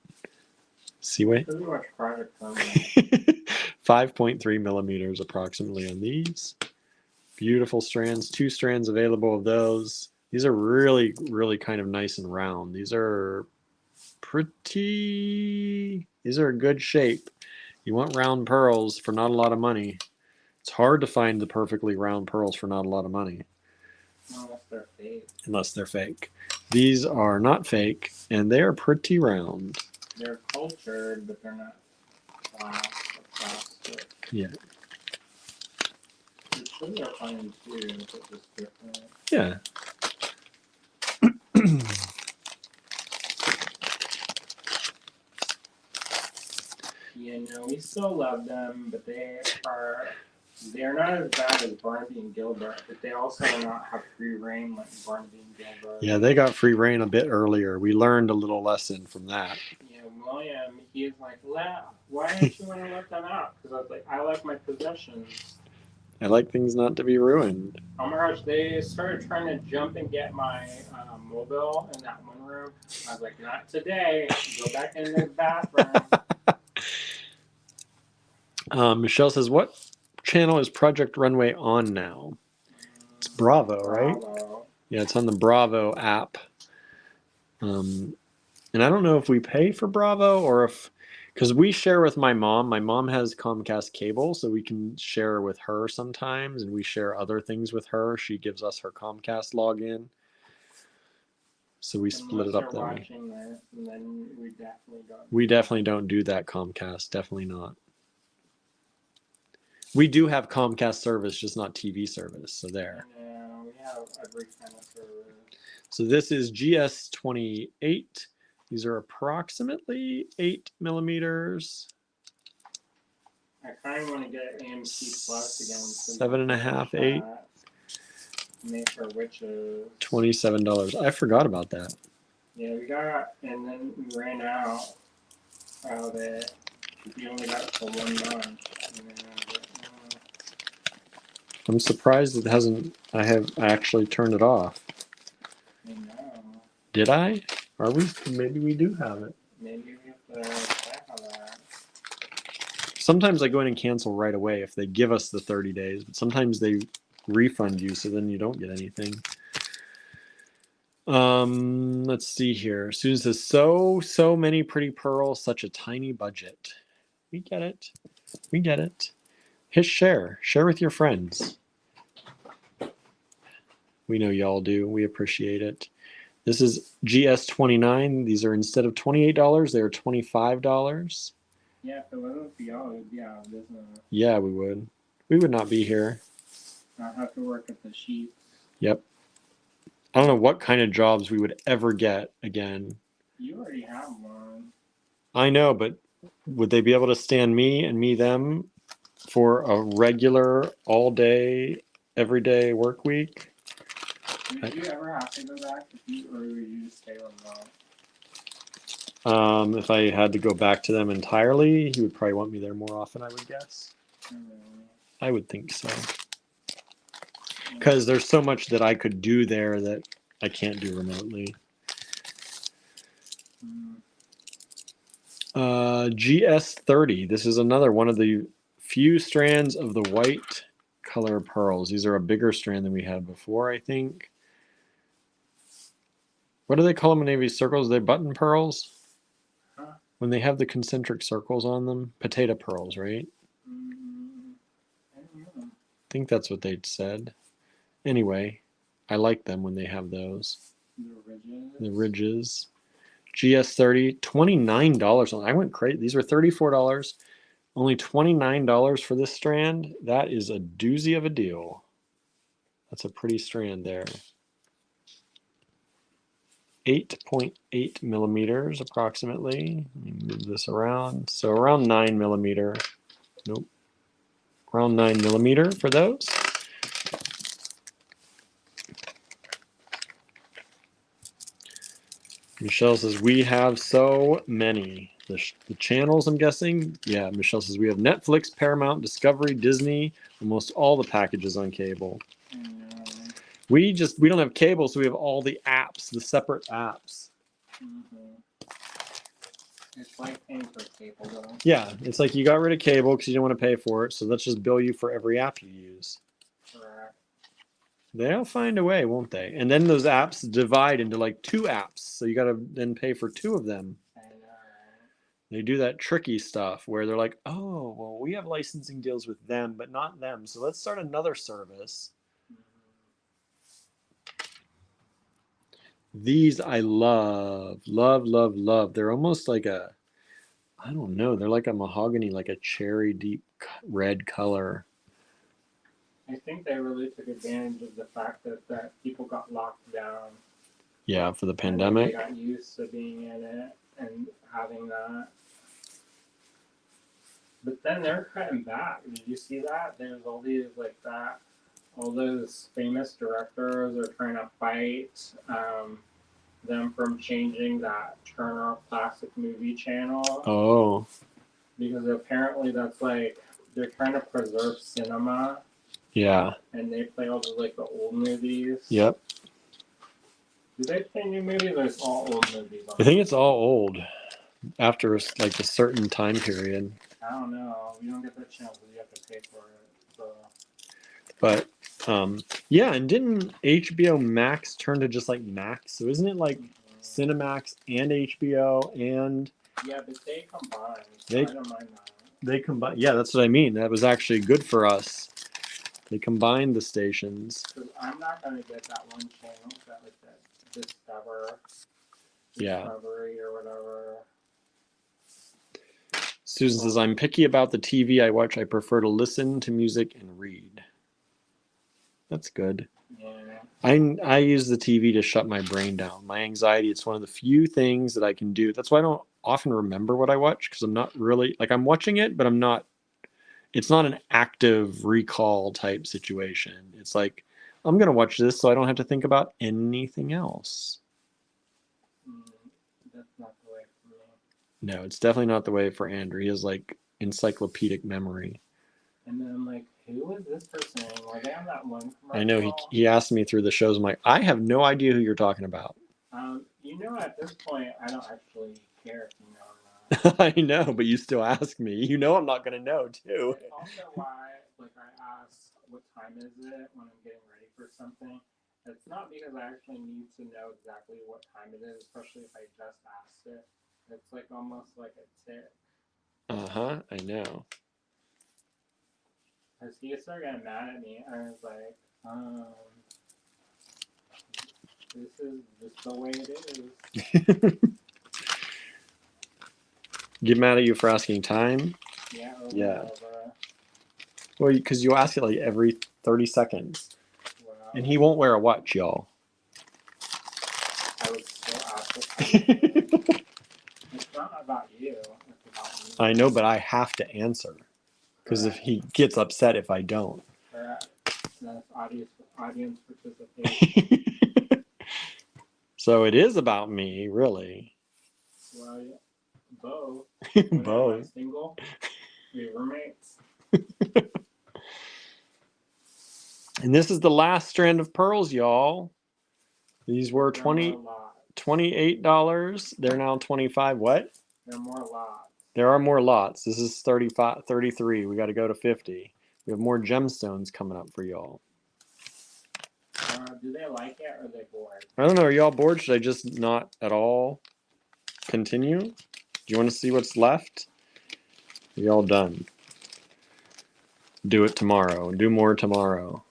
See what? Pretty much project time. 5.3 millimeters approximately on these. Beautiful strands, 2 strands available of those. These are really, really kind of nice and round. These are a good shape. You want round pearls for not a lot of money. It's hard to find the perfectly round pearls for not a lot of money. Unless they're fake. Unless they're fake. These are not fake, and they are pretty round. They're cultured, but they're not glass or plastic. Yeah. The chili are fine too, but just different. Yeah. Yeah, no, we still love them, but they're not as bad as Barnaby and Gilbert, but they also do not have free reign like Barnaby and Gilbert. Yeah, they got free reign a bit earlier. We learned a little lesson from that. Yeah, William, he's like, why don't you want to let them out? Because I was like, I like my possessions. I like things not to be ruined. Oh my gosh, they started trying to jump and get my mobile in that one room. I was like, not today. Go back in the bathroom. Michelle says, what channel is Project Runway on now? It's Bravo, right? Bravo. Yeah, it's on the Bravo app. And I don't know if we pay for Bravo or if, because we share with my mom. My mom has Comcast cable, so we can share with her sometimes, and we share other things with her. She gives us her Comcast login. So we split it up that way. Watching this, and then we definitely don't. We definitely don't do that Comcast. Definitely not. We do have Comcast service, just not TV service. So there. Yeah, we have every kind of service. So this is GS28. These are approximately 8 millimeters. I kind of want to get AMC Plus again. 7.5, 8. Make her witches. $27. I forgot about that. Yeah, we got, and then we ran out of it. We only got it for 1 month. I'm surprised it hasn't. I actually turned it off. I know. Did I? Are we? Maybe we do have it. Maybe we have to check on that. Sometimes I go in and cancel right away if they give us the 30 days, but sometimes they refund you, so then you don't get anything. Let's see here. Susan says, so many pretty pearls, such a tiny budget. We get it. We get it. Hit share. Share with your friends. We know y'all do. We appreciate it. This is GS29. These are, instead of $28, they are $25. Yeah, if it wasn't for y'all, it would be out of business. Yeah, we would. We would not be here. I'd have to work at the sheets. Yep. I don't know what kind of jobs we would ever get again. You already have one. I know, but would they be able to stand me and me them for a regular, all-day, everyday work week? Would you ever have to go back to you, or would you just stay remote? If I had to go back to them entirely, he would probably want me there more often, I would guess. I would think so. Because there's so much that I could do there that I can't do remotely. GS30. This is another one of the few strands of the white color pearls. These are a bigger strand than we had before, I think. What do they call them in these circles? They're button pearls? Huh? When they have the concentric circles on them? Potato pearls, right? I don't know. I think that's what they said. Anyway, I like them when they have those. The ridges. The ridges. GS30, $29. I went crazy. These were $34. Only $29 for this strand. That is a doozy of a deal. That's a pretty strand there. 8.8 millimeters approximately. Let me move this around. So around 9 millimeter. Nope. Around 9 millimeter for those. Michelle says, we have so many. The channels, I'm guessing. Yeah, Michelle says, we have Netflix, Paramount, Discovery, Disney, almost all the packages on cable. We don't have cable, so we have all the apps, the separate apps. It's like paying for cable, though. Yeah, it's like you got rid of cable because you don't want to pay for it, so let's just bill you for every app you use. Correct. They'll find a way, won't they? And then those apps divide into like 2 apps, so you got to then pay for 2 of them. I know. They do that tricky stuff where they're like, oh, well, we have licensing deals with them, but not them, so let's start another service. These I love, love, love, love. They're almost like a, I don't know, they're like a mahogany, like a cherry deep red color. I think they really took advantage of the fact that people got locked down. Yeah, for the And pandemic. they got used to being in it and having that. But then they're cutting back. Did you see that? There's all these like that. All those famous directors are trying to fight them from changing that Turner Classic Movie channel. Oh. Because apparently that's like they're trying to preserve cinema. Yeah. And they play all the like the old movies. Yep. Do they play new movies or it's all old movies? I think it's all old after like a certain time period. I don't know. We don't get that channel because you have to pay for it. So. But yeah, and didn't HBO Max turn to just like Max? So isn't it like Cinemax and HBO and Yeah, but they combine. So They- I don't mind that. they combine? Yeah, that's what I mean. That was actually good for us. They combined the stations. Because I'm not gonna get that one channel that like that Yeah. Discovery or whatever. Susan says, I'm picky about the TV I watch. I prefer to listen to music and read. That's good. Yeah. I use the TV to shut my brain down. My anxiety, it's one of the few things that I can do. That's why I don't often remember what I watch because I'm not really, like I'm watching it, but it's not an active recall type situation. It's like, I'm going to watch this so I don't have to think about anything else. That's not the way for me. No, it's definitely not the way for Andrew. He has like encyclopedic memory. And then I'm like, who is this person? Were they on that one commercial? I know he asked me through the shows. I'm like, I have no idea who you're talking about. You know, at this point, I don't actually care if you know or not. I know, but you still ask me. You know I'm not going to know, too. It's also why, like, I ask what time is it when I'm getting ready for something. It's not because I actually need to know exactly what time it is, especially if I just asked it. It's like almost like a tip. Uh-huh, I know. Because he started getting mad at me, and I was like, this is just the way it is. Get mad at you for asking time? Yeah. Yeah. Well, because you ask it like every 30 seconds. Well, And he won't wear a watch, y'all. I would still ask it. It's not about you. It's about me. I know, but I have to answer. Because if he gets upset if I don't. Correct. That's audience participation. So it is about me, really. Well, yeah. Both. Both. Single. We roommates. And this is the last strand of pearls, y'all. These were $28. They're now $25. What? There are more lots. There are more lots. This is 33. We got to go to 50. We have more gemstones coming up for y'all. Do they like it or are they bored? I don't know. Are y'all bored? Should I just not at all continue? Do you want to see what's left? Are y'all done? Do it tomorrow. Do more tomorrow.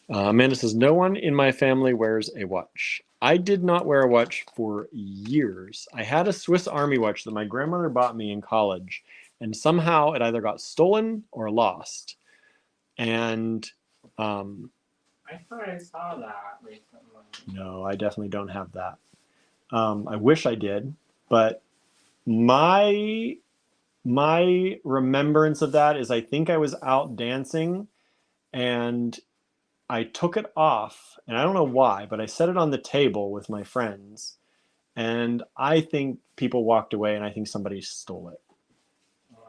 Amanda says, no one in my family wears a watch. I did not wear a watch for years. I had a Swiss Army watch that my grandmother bought me in college, and somehow it either got stolen or lost. And I thought I saw that recently. no, I definitely don't have that. I wish I did, but my remembrance of that is I think I was out dancing and I took it off, and I don't know why, but I set it on the table with my friends, and I think people walked away, and I think somebody stole it. Wow,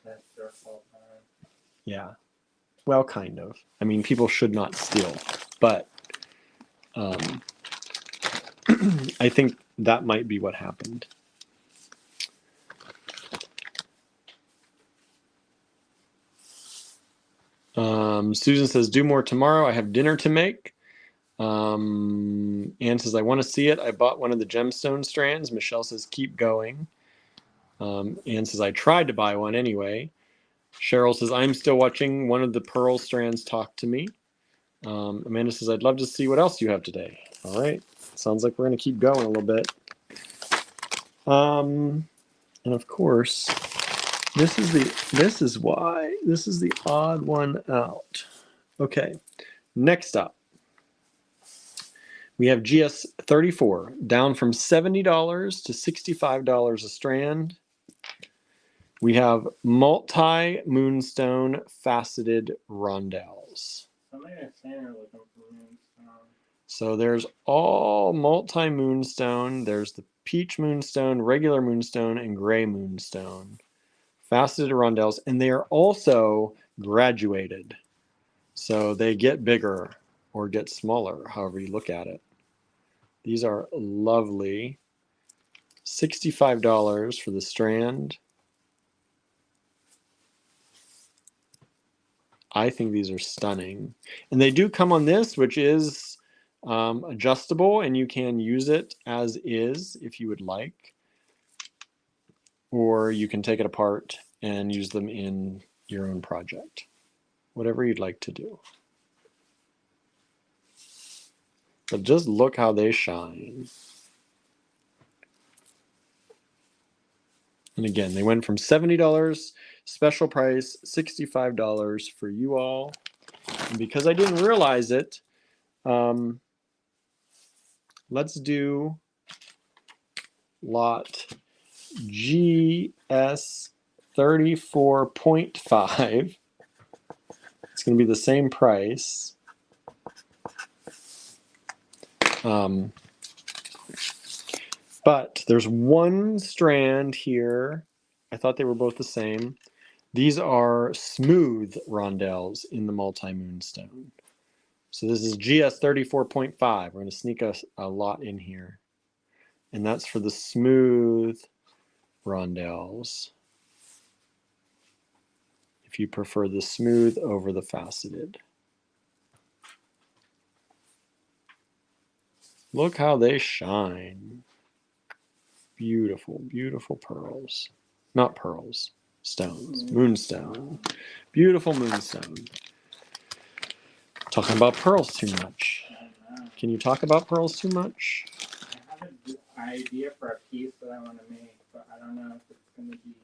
that's their fault. Yeah, well, kind of. I mean, people should not steal, but I think that might be what happened. Susan says, do more tomorrow. I have dinner to make. Anne says, I want to see it. I bought one of the gemstone strands. Michelle says, keep going. Anne says, I tried to buy one anyway. Cheryl says, I'm still watching one of the pearl strands talk to me. Amanda says, I'd love to see what else you have today. All right. Sounds like we're going to keep going a little bit. And of course, this is the odd one out. Okay. Next up, we have GS 34 down from $70 to $65 a strand. We have multi-moonstone faceted rondelles. Somebody was saying they're looking for moonstone. So there's all multi-moonstone. There's the peach moonstone, regular moonstone, and gray moonstone. Faceted rondelles, and they are also graduated. So they get bigger or get smaller, however you look at it. These are lovely. $65 for the strand. I think these are stunning. And they do come on this, which is adjustable, and you can use it as is if you would like. Or you can take it apart and use them in your own project. Whatever you'd like to do. But just look how they shine. And again, they went from $70, special price, $65 for you all. And because I didn't realize it, let's do lot GS 34.5. It's going to be the same price. But there's one strand here. I thought they were both the same. These are smooth rondelles in the multi-moonstone. So this is GS 34.5. We're going to sneak a lot in here. And that's for the smooth rondelles. If you prefer the smooth over the faceted. Look how they shine. Beautiful, beautiful pearls. Not pearls, stones. Moonstone. Beautiful moonstone. Talking about pearls too much. Can you talk about pearls too much? I have an idea for a piece that I want to make, but I don't know if it's going to be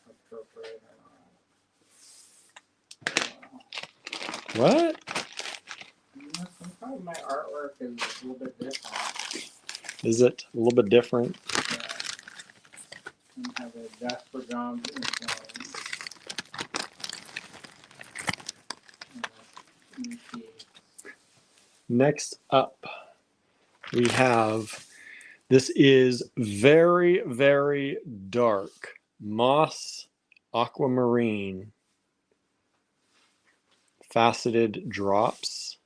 appropriate or not. What? Sometimes my artwork is a little bit different. Is it a little bit different? Yeah. I have a Jasper Johns influence. Next up, we have, this is very, very dark moss aquamarine faceted drops.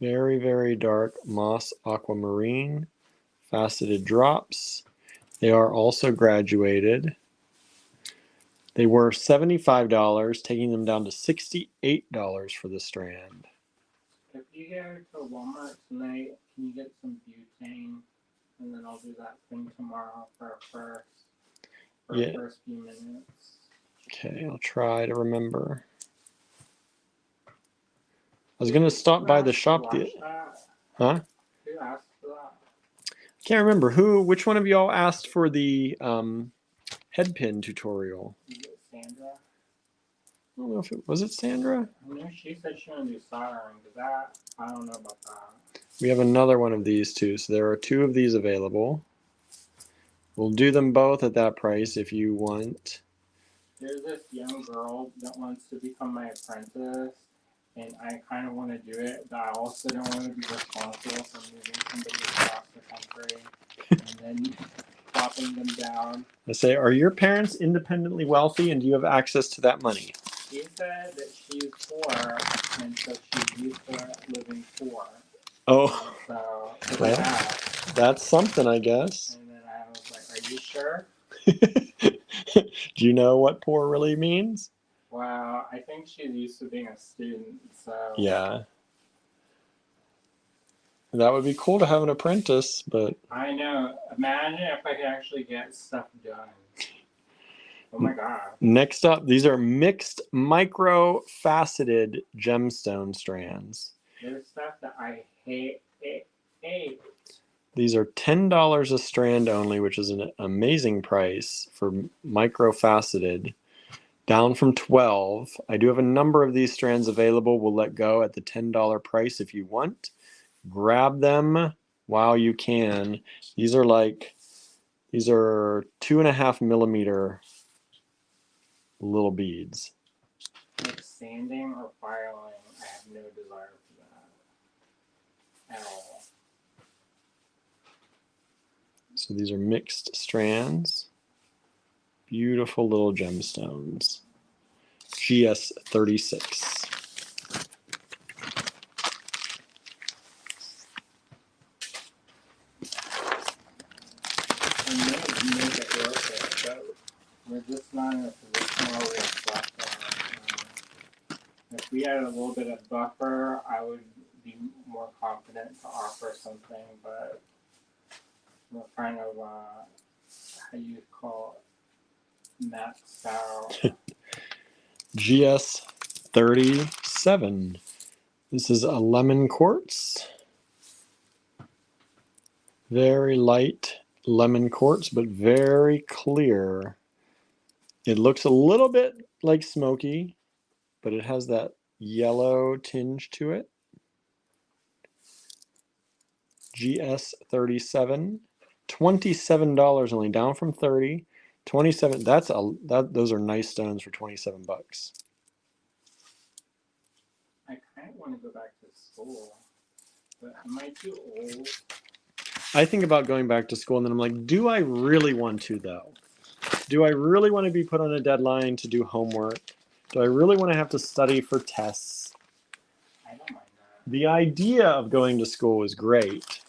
Very, very dark moss aquamarine faceted drops. They are also graduated. They were $75, taking them down to $68 for the strand. If you go to Walmart tonight, can you get some butane? And then I'll do that thing tomorrow for our first few minutes. Okay, I'll try to remember. I was going to stop by the shop. Huh? Who asked for that? I can't remember. Which one of y'all asked for the head pin tutorial? Is it Sandra? I don't know if it was Sandra? I know she said she wanted to do soldering, but that, I don't know about that. We have another one of these too, so there are 2 of these available. We'll do them both at that price if you want. There's this young girl that wants to become my apprentice, and I kind of want to do it, but I also don't want to be responsible for moving somebody across the country and then dropping them down. I say, are your parents independently wealthy and do you have access to that money? She said that she's poor, and so she's used to living poor. Oh, So well, that's something, I guess. And then I was like, are you sure? Do you know what poor really means? Well, I think she's used to being a student, so. Yeah. That would be cool to have an apprentice, but. I know. Imagine if I could actually get stuff done. Oh my God. Next up, these are mixed micro-faceted gemstone strands. There's stuff that I hate. These are $10 a strand only, which is an amazing price for micro-faceted. Down from $12. I do have a number of these strands available. We'll let go at the $10 price if you want. Grab them while you can. These are 2.5 millimeter little beads. Like sanding or filing, I have no desire for that at all. So these are mixed strands. Beautiful little gemstones. GS36. I may make it worth it, but we're just not in a position where we have buffer. If we had a little bit of buffer, I would be more confident to offer something, but we're kind of, how you call it, maxed out. GS37. This is a lemon quartz. Very light lemon quartz, but very clear. It looks a little bit like smoky, but it has that yellow tinge to it. GS37, $27 only, down from $30. 27. Those are nice stones for $27. I kind of want to go back to school, but am I too old? I think about going back to school, and then I'm like, do I really want to, though? Do I really want to be put on a deadline to do homework? Do I really want to have to study for tests? I don't mind that. The idea of going to school is great,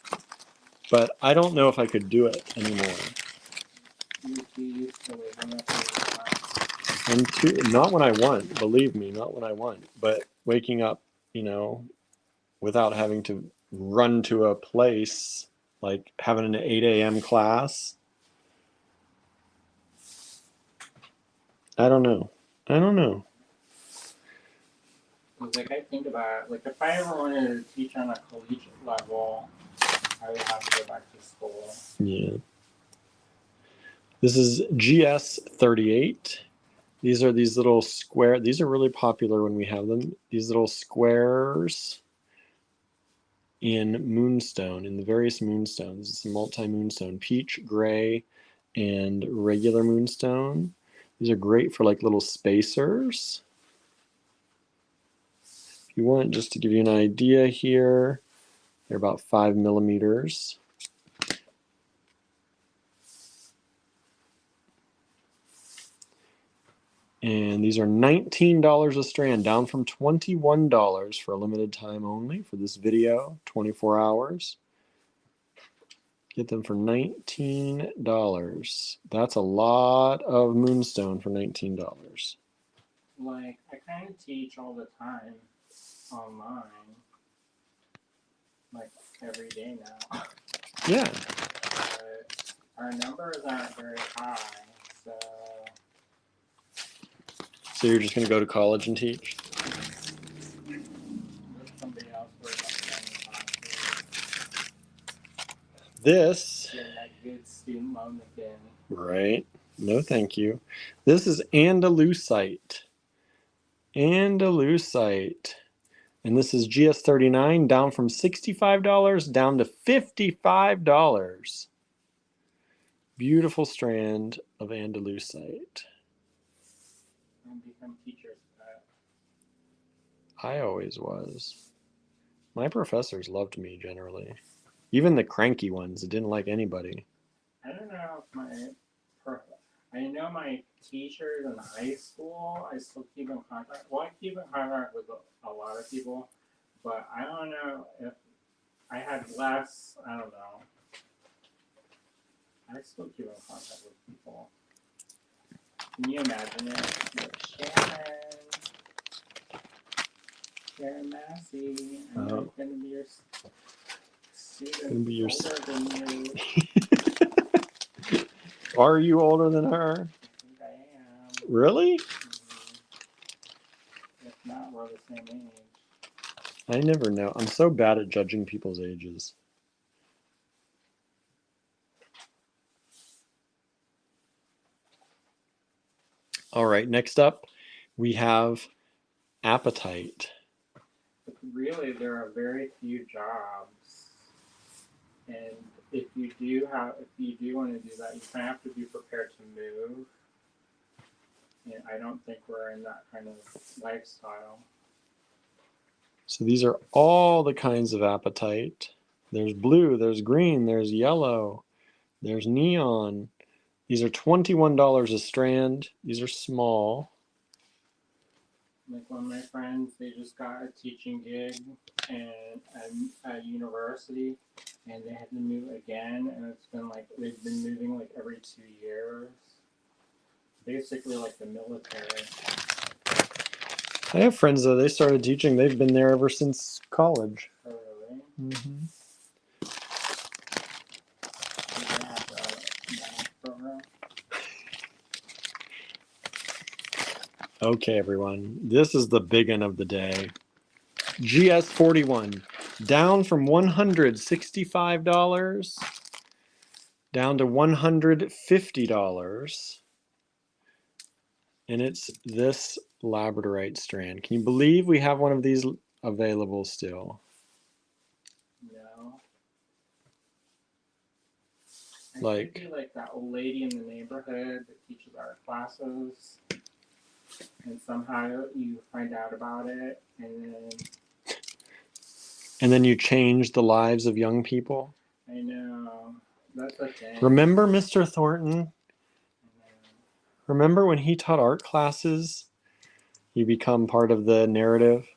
but I don't know if I could do it anymore. Not when I want, believe me, not when I want. But waking up, without having to run to a place, like having an 8 a.m. class. I don't know. Like, I think about it, if I ever wanted to teach on a collegiate level, I would have to go back to school. Yeah. This is GS38. These are these little square. These are really popular when we have them. These little squares in moonstone, in the various moonstones. It's a multi-moonstone, peach, gray, and regular moonstone. These are great for little spacers. If you want, just to give you an idea here, they're about 5 millimeters. And these are $19 a strand, down from $21 for a limited time only for this video, 24 hours. Get them for $19. That's a lot of moonstone for $19. Like, I kind of teach all the time online. Like, every day now. Yeah. But our numbers aren't very high, so... So you're just going to go to college and teach? Let somebody else worry about classes. This... Getting that good student loan again. Right. No, thank you. This is Andalusite. Andalusite. And this is GS39, down from $65 down to $55. Beautiful strand of Andalusite. And become teachers. I always was. My professors loved me generally. Even the cranky ones that didn't like anybody. I don't know if I know my teachers in high school, I still keep in contact. Well, I keep in contact with a lot of people, but I don't know if I had less, I don't know. I still keep in contact with people. Can you imagine it? Sharon Massey, I'm going to be your student older than you. Are you older than her? I think I am. Really? If not, we're the same age. I never know. I'm so bad at judging people's ages. All right, next up, we have apatite. But really, there are very few jobs, and if you do want to do that, you kind of have to be prepared to move. And I don't think we're in that kind of lifestyle. So these are all the kinds of apatite. There's blue, there's green, there's yellow, there's neon. These are $21 a strand. These are small. Like one of my friends, they just got a teaching gig at a university, and they had to move again, and it's been like they've been moving like every 2 years. Basically like the military. I have friends though, they started teaching, they've been there ever since college. Oh, really? Mm-hmm. Do they have a math program? Okay, everyone, this is the big one of the day. GS41, down from $165 down to $150. And it's this labradorite strand. Can you believe we have one of these available still? No. I Like, could be like that old lady in the neighborhood that teaches our classes, and somehow you find out about it, and then you change the lives of young people. I know, that's the thing. Remember Mr. Thornton? Remember when he taught art classes? You become part of the narrative.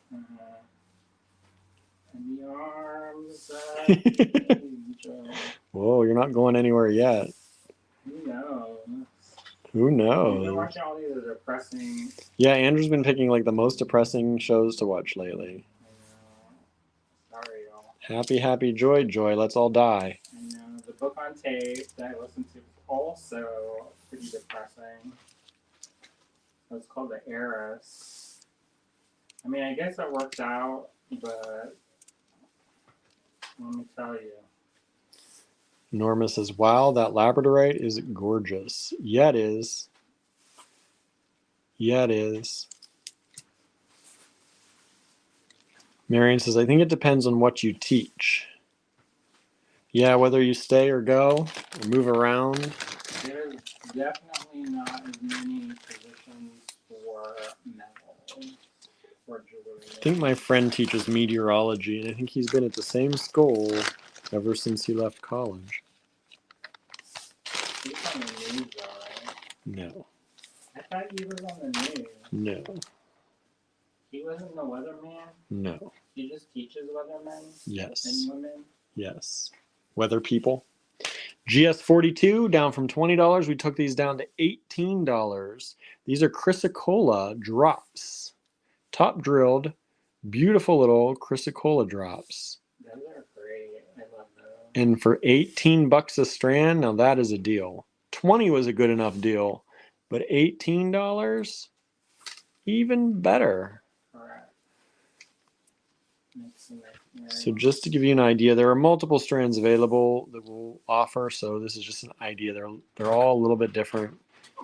In the arms of an angel. Whoa, you're not going anywhere yet. Who knows? Who knows? You've been watching all these depressing. Yeah, Andrew's been picking like the most depressing shows to watch lately. I know. Sorry, y'all. Happy, happy, joy, joy. Let's all die. I know. The book on tape that I listened to was also pretty depressing. It's called The Heiress. I mean, I guess it worked out, but let me tell you. Norma says, wow, that labradorite is gorgeous. Yeah, it is. Yeah, it is. Marion says, I think it depends on what you teach. Yeah, whether you stay or go or move around. There's definitely not as many positions for metal or jewelry. I think my friend teaches meteorology, and I think he's been at the same school ever since he left college. He's on the news, though, right? No. I thought he was on the news. No. He wasn't the weatherman? No. He just teaches weathermen Yes. and women? Yes. Weather people. GS42 down from $20. We took these down to $18. These are chrysocolla drops. Top drilled, beautiful little chrysocolla drops. Those are great. I love those. And for 18 bucks a strand, now that is a deal. 20 was a good enough deal, but $18, even better. Correct. So just to give you an idea, there are multiple strands available that we'll offer. So this is just an idea. They're all a little bit different,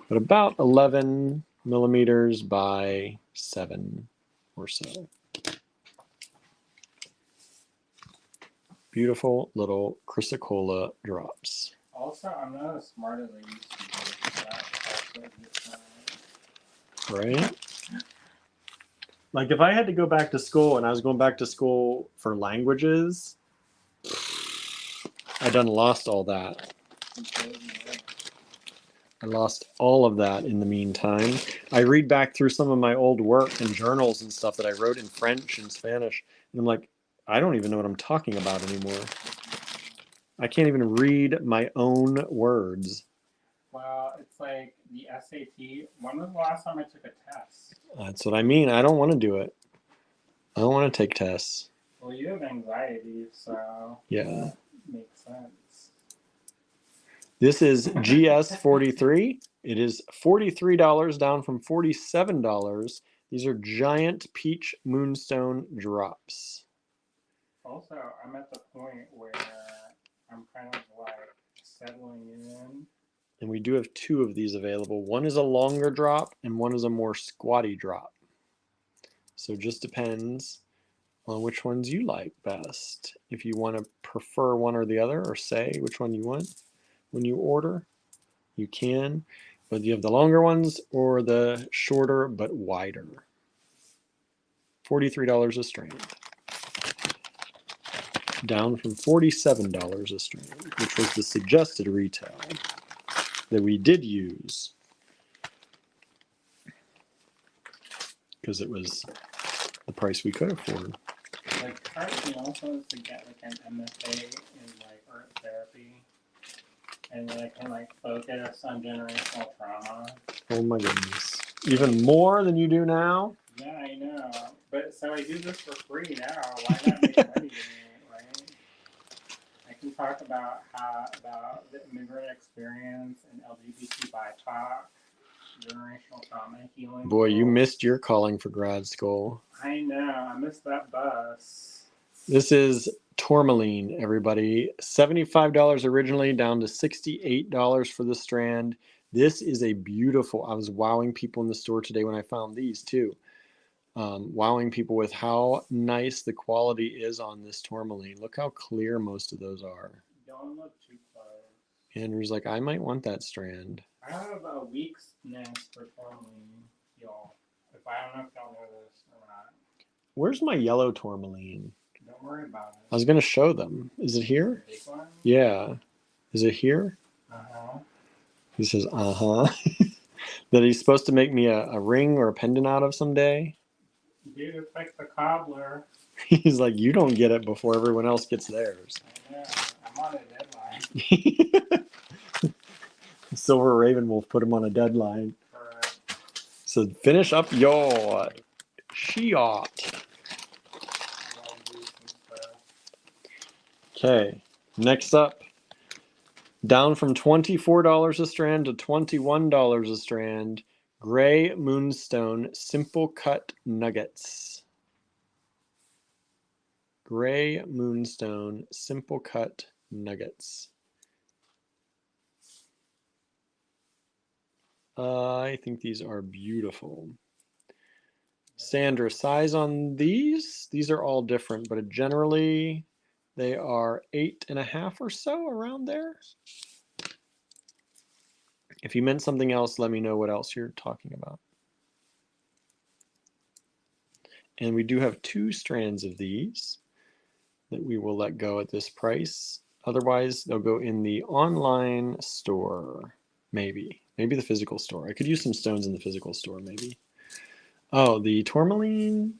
but about 11 millimeters by 7 or so. Beautiful little chrysocolla drops. Also, I'm not as smart as I used to be. Right? Like if I had to go back to school and I was going back to school for languages, I done lost all that. I lost all of that in the meantime. I read back through some of my old work and journals and stuff that I wrote in French and Spanish, and I'm like, I don't even know what I'm talking about anymore. I can't even read my own words. Well, it's like the SAT. When was the last time I took a test? That's what I mean. I don't want to do it. I don't want to take tests. Well, you have anxiety, so Yeah. makes sense. This is GS43. It is $43 down from $47. These are giant peach moonstone drops. Also, I'm at the point where I'm kind of like settling in. And we do have two of these available. One is a longer drop and one is a more squatty drop. So it just depends on which ones you like best. If you want to prefer one or the other or say which one you want when you order, you can. But you have the longer ones or the shorter but wider. $43 a strand. Down from $47 a strand, which was the suggested retail that we did use because it was the price we could afford. Like, part of me also is to get like an MFA in like art therapy, and then I can like focus on generational trauma. Oh my goodness. Even more than you do now? Yeah, I know. But so I do this for free now. Why not make money doing it, right? I can talk about about the immigrant experience and LGBT BIPOC, generational trauma healing. Boy, you missed your calling for grad school. I know. I missed that bus. This is tourmaline, everybody. $75 originally, down to $68 for the strand. This is a beautiful, I was wowing people in the store today when I found these too. Wowing people with how nice the quality is on this tourmaline. Look how clear most of those are. Don't look too close. Andrew's like, I might want that strand. I have a weakness for tourmaline, y'all. If I don't know if y'all know this or not. Where's my yellow tourmaline? Don't worry about it. I was going to show them. Is it here? The big one? Yeah. Is it here? Uh-huh. He says, uh-huh. That he's supposed to make me a ring or a pendant out of someday. Dude, it's like the cobbler. He's like, you don't get it before everyone else gets theirs. I know. I'm on a deadline. Silver Raven will put him on a deadline. Correct. So finish up your shiat. Okay, next up, down from $24 a strand to $21 a strand, Gray Moonstone Simple Cut Nuggets. Gray Moonstone Simple Cut Nuggets. I think these are beautiful. Sandra, size on these? These are all different, but generally they are 8.5 or so, around there. If you meant something else, let me know what else you're talking about. And we do have 2 strands of these that we will let go at this price. Otherwise, they'll go in the online store, maybe the physical store. I could use some stones in the physical store, maybe. Oh, the tourmaline.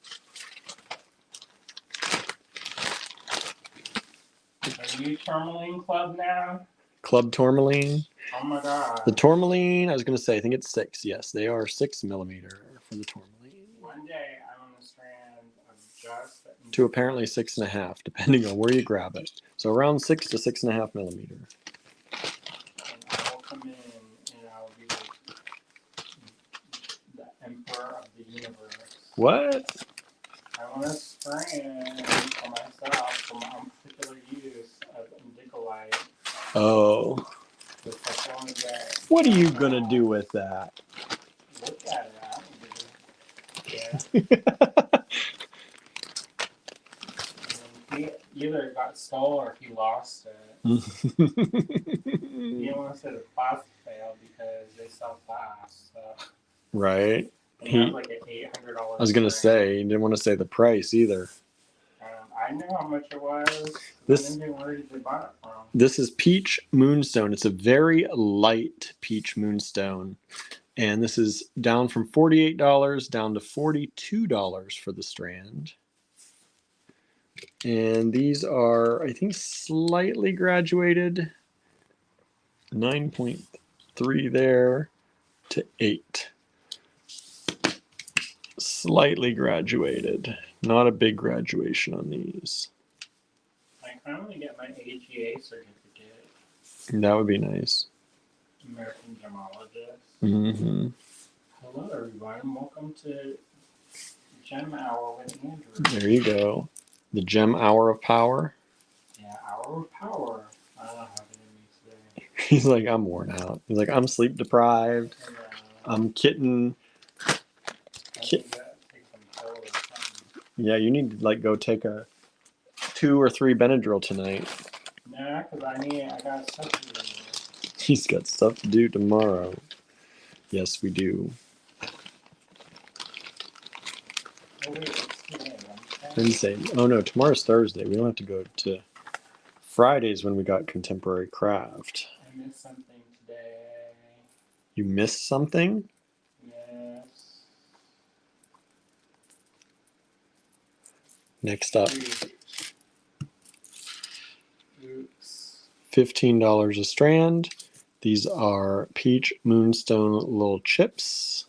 Are you tourmaline club now? Club tourmaline. Oh my god. The tourmaline, I was going to say, I think it's 6. Yes, they are 6 millimeter for the tourmaline. One day I'm on the strand of just To apparently 6.5, depending on where you grab it. So around 6 to 6.5 millimeter. and I will come in and I'll be the emperor of the universe. What? I want a strand for myself for my own particular use of indicolite. Oh. Just like one day. What are you going to do with that? Look at it. I don't give a He either got stole or he lost it. You don't want to say the class failed because they sell fast. So. Right. And that was like an $800. I was going to say, you didn't want to say the price either. I knew how much it was. This, where did you buy it from? this is peach moonstone. It's a very light peach moonstone. And this is down from $48 down to $42 for the strand. And these are, I think, slightly graduated. 9.3 there to 8. Slightly graduated. Not a big graduation on these. I finally get my AGA certificate. That would be nice. American Gemologist. Mm-hmm. Hello, everyone. Welcome to Gem Hour with Andrew. There you go. The Gem Hour of Power. Yeah, Hour of Power. I don't have it in me today. He's like, I'm worn out. He's like, I'm sleep deprived. I'm kitten. Take some pill or something. Yeah, you need to like go take a 2 or 3 Benadryl tonight. Nah, because I got stuff to do. He's got stuff to do tomorrow. Yes, we do. Oh, wait, it's today, Wednesday. Oh no, tomorrow's Thursday. We don't have to go to Fridays when we got contemporary craft. I missed something today. You missed something? Yes. Next up, Oops. $15 a strand. These are peach moonstone little chips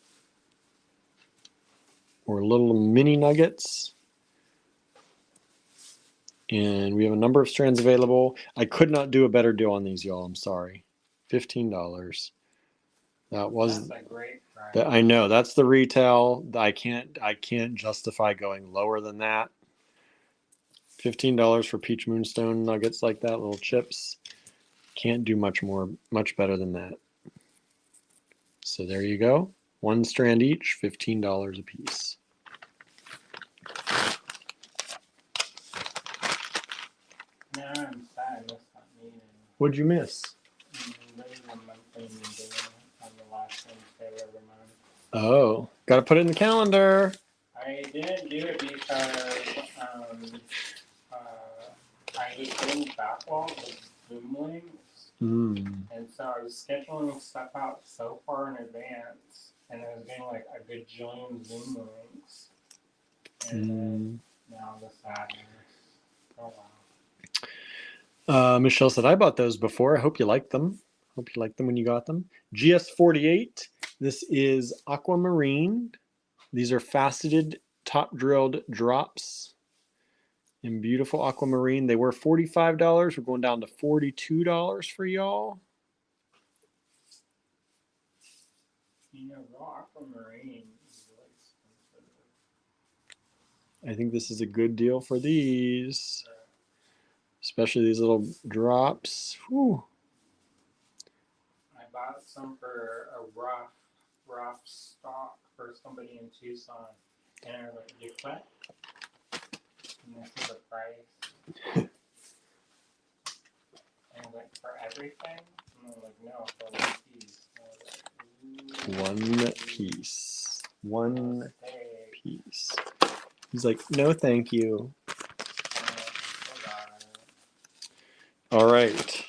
or little mini nuggets. And we have a number of strands available. I could not do a better deal on these, y'all. I'm sorry. $15. That was That's a great price. that. I know that's the retail. I can't justify going lower than that. $15 for peach moonstone nuggets like that, little chips. Can't do much better than that. So there you go. 1 strand each, $15 a piece. Now I'm sad I missed that meeting. What'd you miss? There's a monthly meeting on the last Wednesday of every month. Oh, got to put it in the calendar. I didn't do it because I was doing backlog with Zoom links, and so I was scheduling stuff out so far in advance, and I was getting like a gajillion Zoom links, and then now the sadness. Oh wow. Michelle said, I bought those before. I hope you liked them. Hope you liked them when you got them. GS48. This is aquamarine. These are faceted top drilled drops in beautiful aquamarine. They were $45. We're going down to $42 for y'all. You know, raw aquamarine is really expensive. I think this is a good deal for these. Especially these little drops. Whew. I bought some for a rough stock for somebody in Tucson. And I was like, you what? And this is the price. And I was like, for everything? And I was like, no, for one piece. One piece. He's like, no, thank you. All right.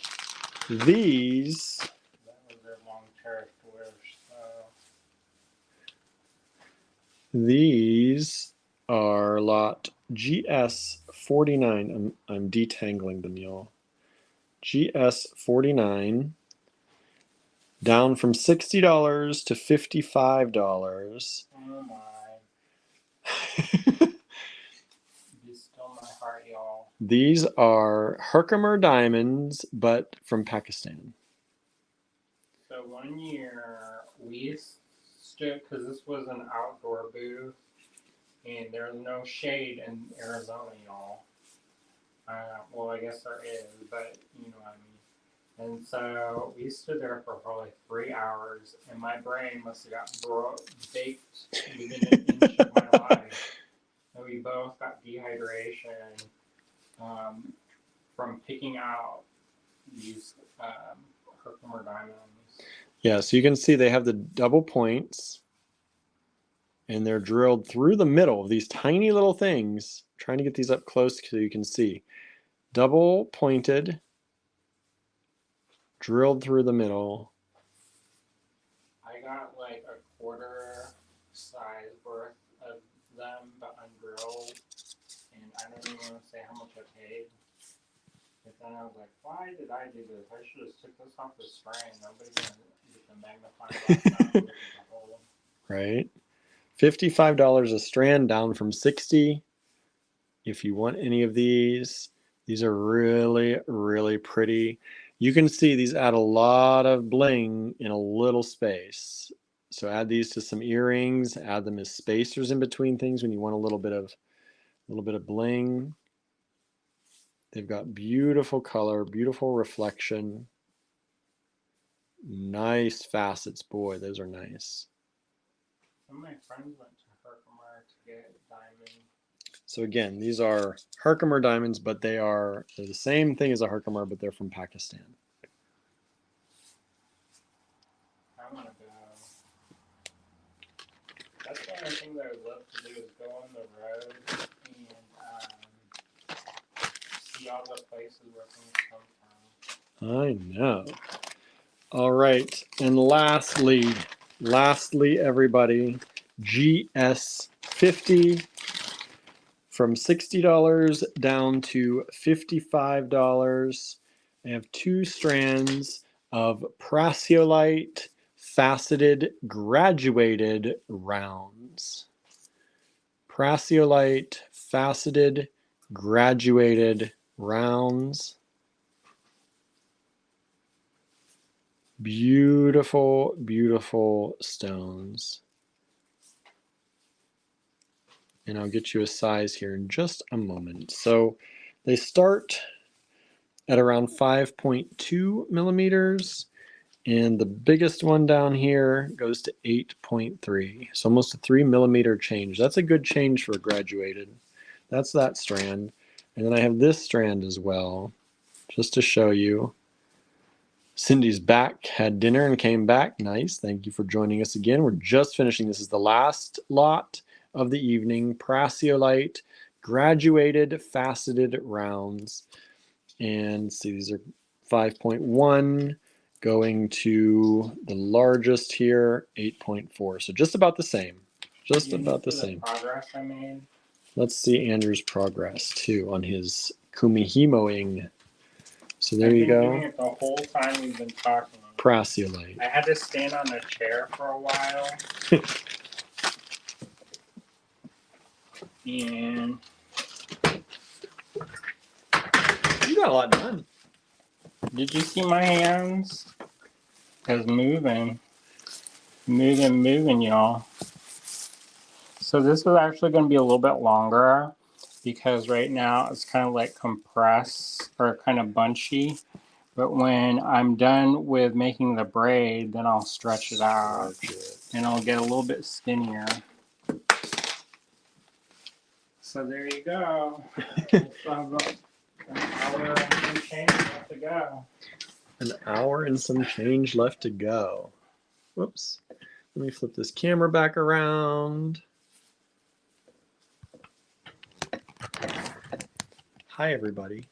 These. That was their long cherished wish. These are lot GS49. I'm detangling them, y'all. GS49, down from $60 to $55. Oh my. You stole my heart, y'all. These are Herkimer diamonds, but from Pakistan. So one year we stood, because this was an outdoor booth, and there's no shade in Arizona, y'all. Well, I guess there is, but you know what I mean. And so we stood there for probably 3 hours, and my brain must have got baked within an inch of my life. And we both got dehydration from picking out these Herkimer diamonds. Yeah, so you can see they have the double points, and they're drilled through the middle of these tiny little things. I'm trying to get these up close so you can see. Double pointed, drilled through the middle. I got like a quarter size worth of them, but undrilled, and I don't even want to say how much I paid. But then I was like, why did I do this? I should have took this off the strand. Nobody's gonna get the magnifying glass out and look at the hole. Right. $55 a strand, down from $60. If you want any of these are really, really pretty. You can see these add a lot of bling in a little space. So add these to some earrings, add them as spacers in between things when you want a little bit of bling. They've got beautiful color, beautiful reflection. Nice facets. Boy, those are nice. Some of my friends went to Herkimer to get diamonds. So again, these are Herkimer diamonds, but they're the same thing as a Herkimer, but they're from Pakistan. I'm gonna go. That's the only thing that I would love to do is go on the road and see all the places where things come from. I know. All right, and lastly, everybody, GS50. From $60 down to $55. I have 2 strands of prasiolite faceted graduated rounds. Prasiolite faceted graduated rounds. Beautiful, beautiful stones. And I'll get you a size here in just a moment. So they start at around 5.2 millimeters, and the biggest one down here goes to 8.3. So almost a 3 millimeter change. That's a good change for a graduated. That's that strand. And then I have this strand as well, just to show you. Cindy's back, had dinner and came back. Nice. Thank you for joining us again. We're just finishing. This is the last lot of the evening. Prasiolite graduated faceted rounds. And see, these are 5.1 going to the largest here, 8.4. So just about the same. Just about the same. Progress I made. Let's see Andrew's progress too on his kumihimoing. So there you go. Doing it the whole time we've been talking. Prasiolite. I had to stand on a chair for a while. And you got a lot done. Did you see my hands? It's moving, y'all. So this is actually going to be a little bit longer because right now it's kind of like compressed or kind of bunchy. But when I'm done with making the braid, then I'll stretch it out and it'll get a little bit skinnier. So there you go. So I've got an hour and some change left to go. An hour and some change left to go. Whoops. Let me flip this camera back around. Hi, everybody.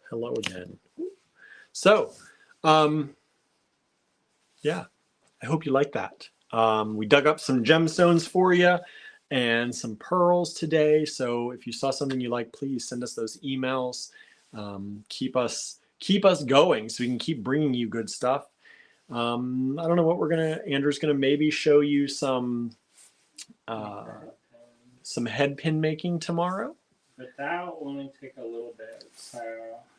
Hello again. So, yeah, I hope you like that. We dug up some gemstones for you and some pearls today. So if you saw something you like, please send us those emails. keep us going so we can keep bringing you good stuff. I don't know what Andrew's gonna maybe show you some head pin making tomorrow. But that'll only take a little bit, so.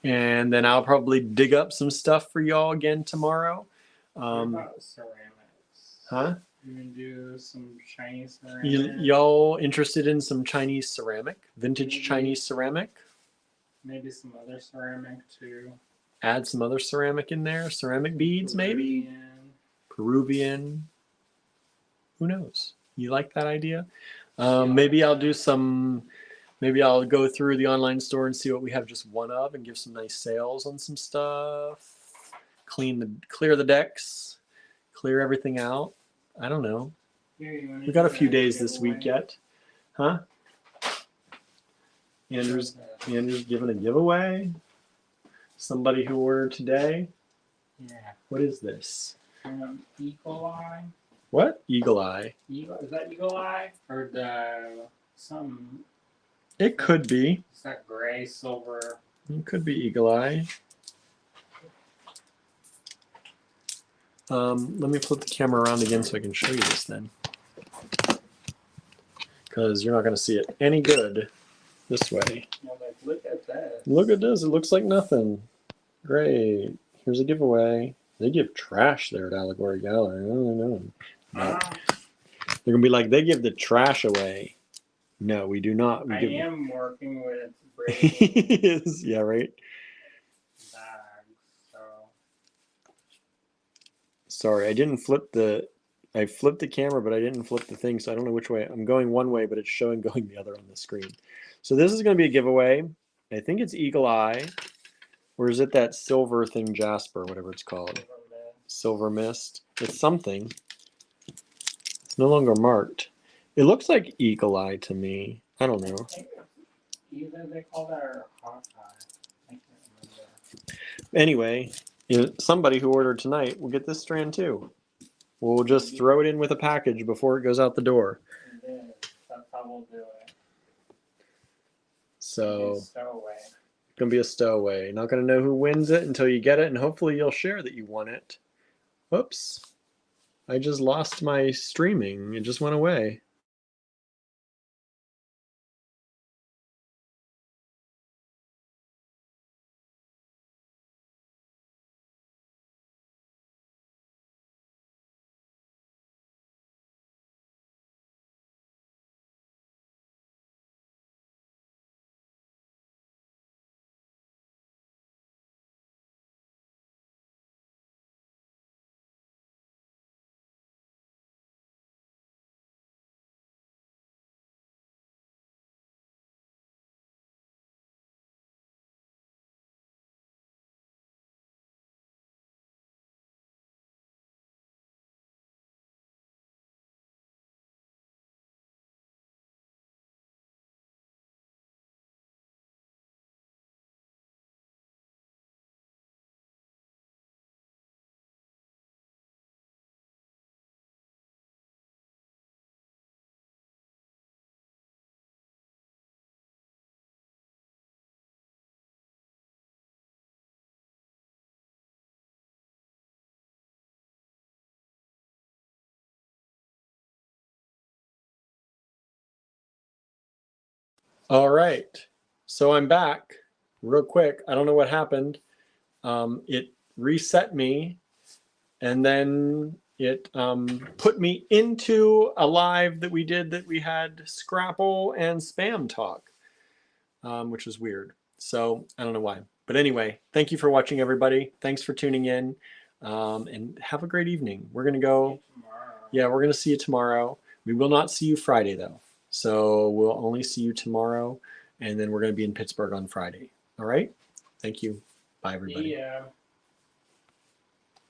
And then I'll probably dig up some stuff for y'all again tomorrow. What about ceramics? Huh? You can do some Chinese ceramic. Y'all interested in some Chinese ceramic? Vintage Chinese ceramic? Maybe some other ceramic too. Add some other ceramic in there. Ceramic beads, maybe? Peruvian. Who knows? You like that idea? Maybe I'll do some. Maybe I'll go through the online store and see what we have just one of and give some nice sales on some stuff. Clear the decks. Clear everything out. I don't know. We got a few days this week yet. Huh? Andrew's giving a giveaway. Somebody who ordered today. Yeah. What is this? Eagle Eye. What? Eagle Eye. Is that Eagle Eye? Or some... It could be. Is that gray, silver? It could be Eagle Eye. Let me flip the camera around again so I can show you this then. Because you're not going to see it any good this way. Look at this. Look at this. It looks like nothing. Great. Here's a giveaway. They give trash there at Allegory Gallery. I don't know. They're going to be like, they give the trash away. No, we do not. I am working with braiding. Yeah, right. Bags, so. Sorry, I flipped the camera, but I didn't flip the thing, so I don't know which way. I'm going one way, but it's showing going the other on the screen. So this is going to be a giveaway. I think it's Eagle Eye. Or is it that silver thing, Jasper, whatever it's called? Silver Mist. It's something. It's no longer marked. It looks like Eagle Eye to me. I don't know. Either they call that or Hawkeye. I can't remember. Anyway, somebody who ordered tonight will get this strand too. We'll just throw it in with a package before it goes out the door. That's how we'll do it. So it's going to be a stowaway. Not going to know who wins it until you get it, and hopefully you'll share that you won it. Whoops. I just lost my streaming. It just went away. All right, so I'm back real quick. I don't know what happened. It reset me, and then it put me into a live that we did that we had Scrapple and Spam talk, which was weird. So I don't know why. But anyway, thank you for watching, everybody. Thanks for tuning in, and have a great evening. We're going to go. Yeah, we're going to see you tomorrow. We will not see you Friday, though. So we'll only see you tomorrow, and then we're going to be in Pittsburgh on Friday. All right? Thank you. Bye, everybody. Yeah.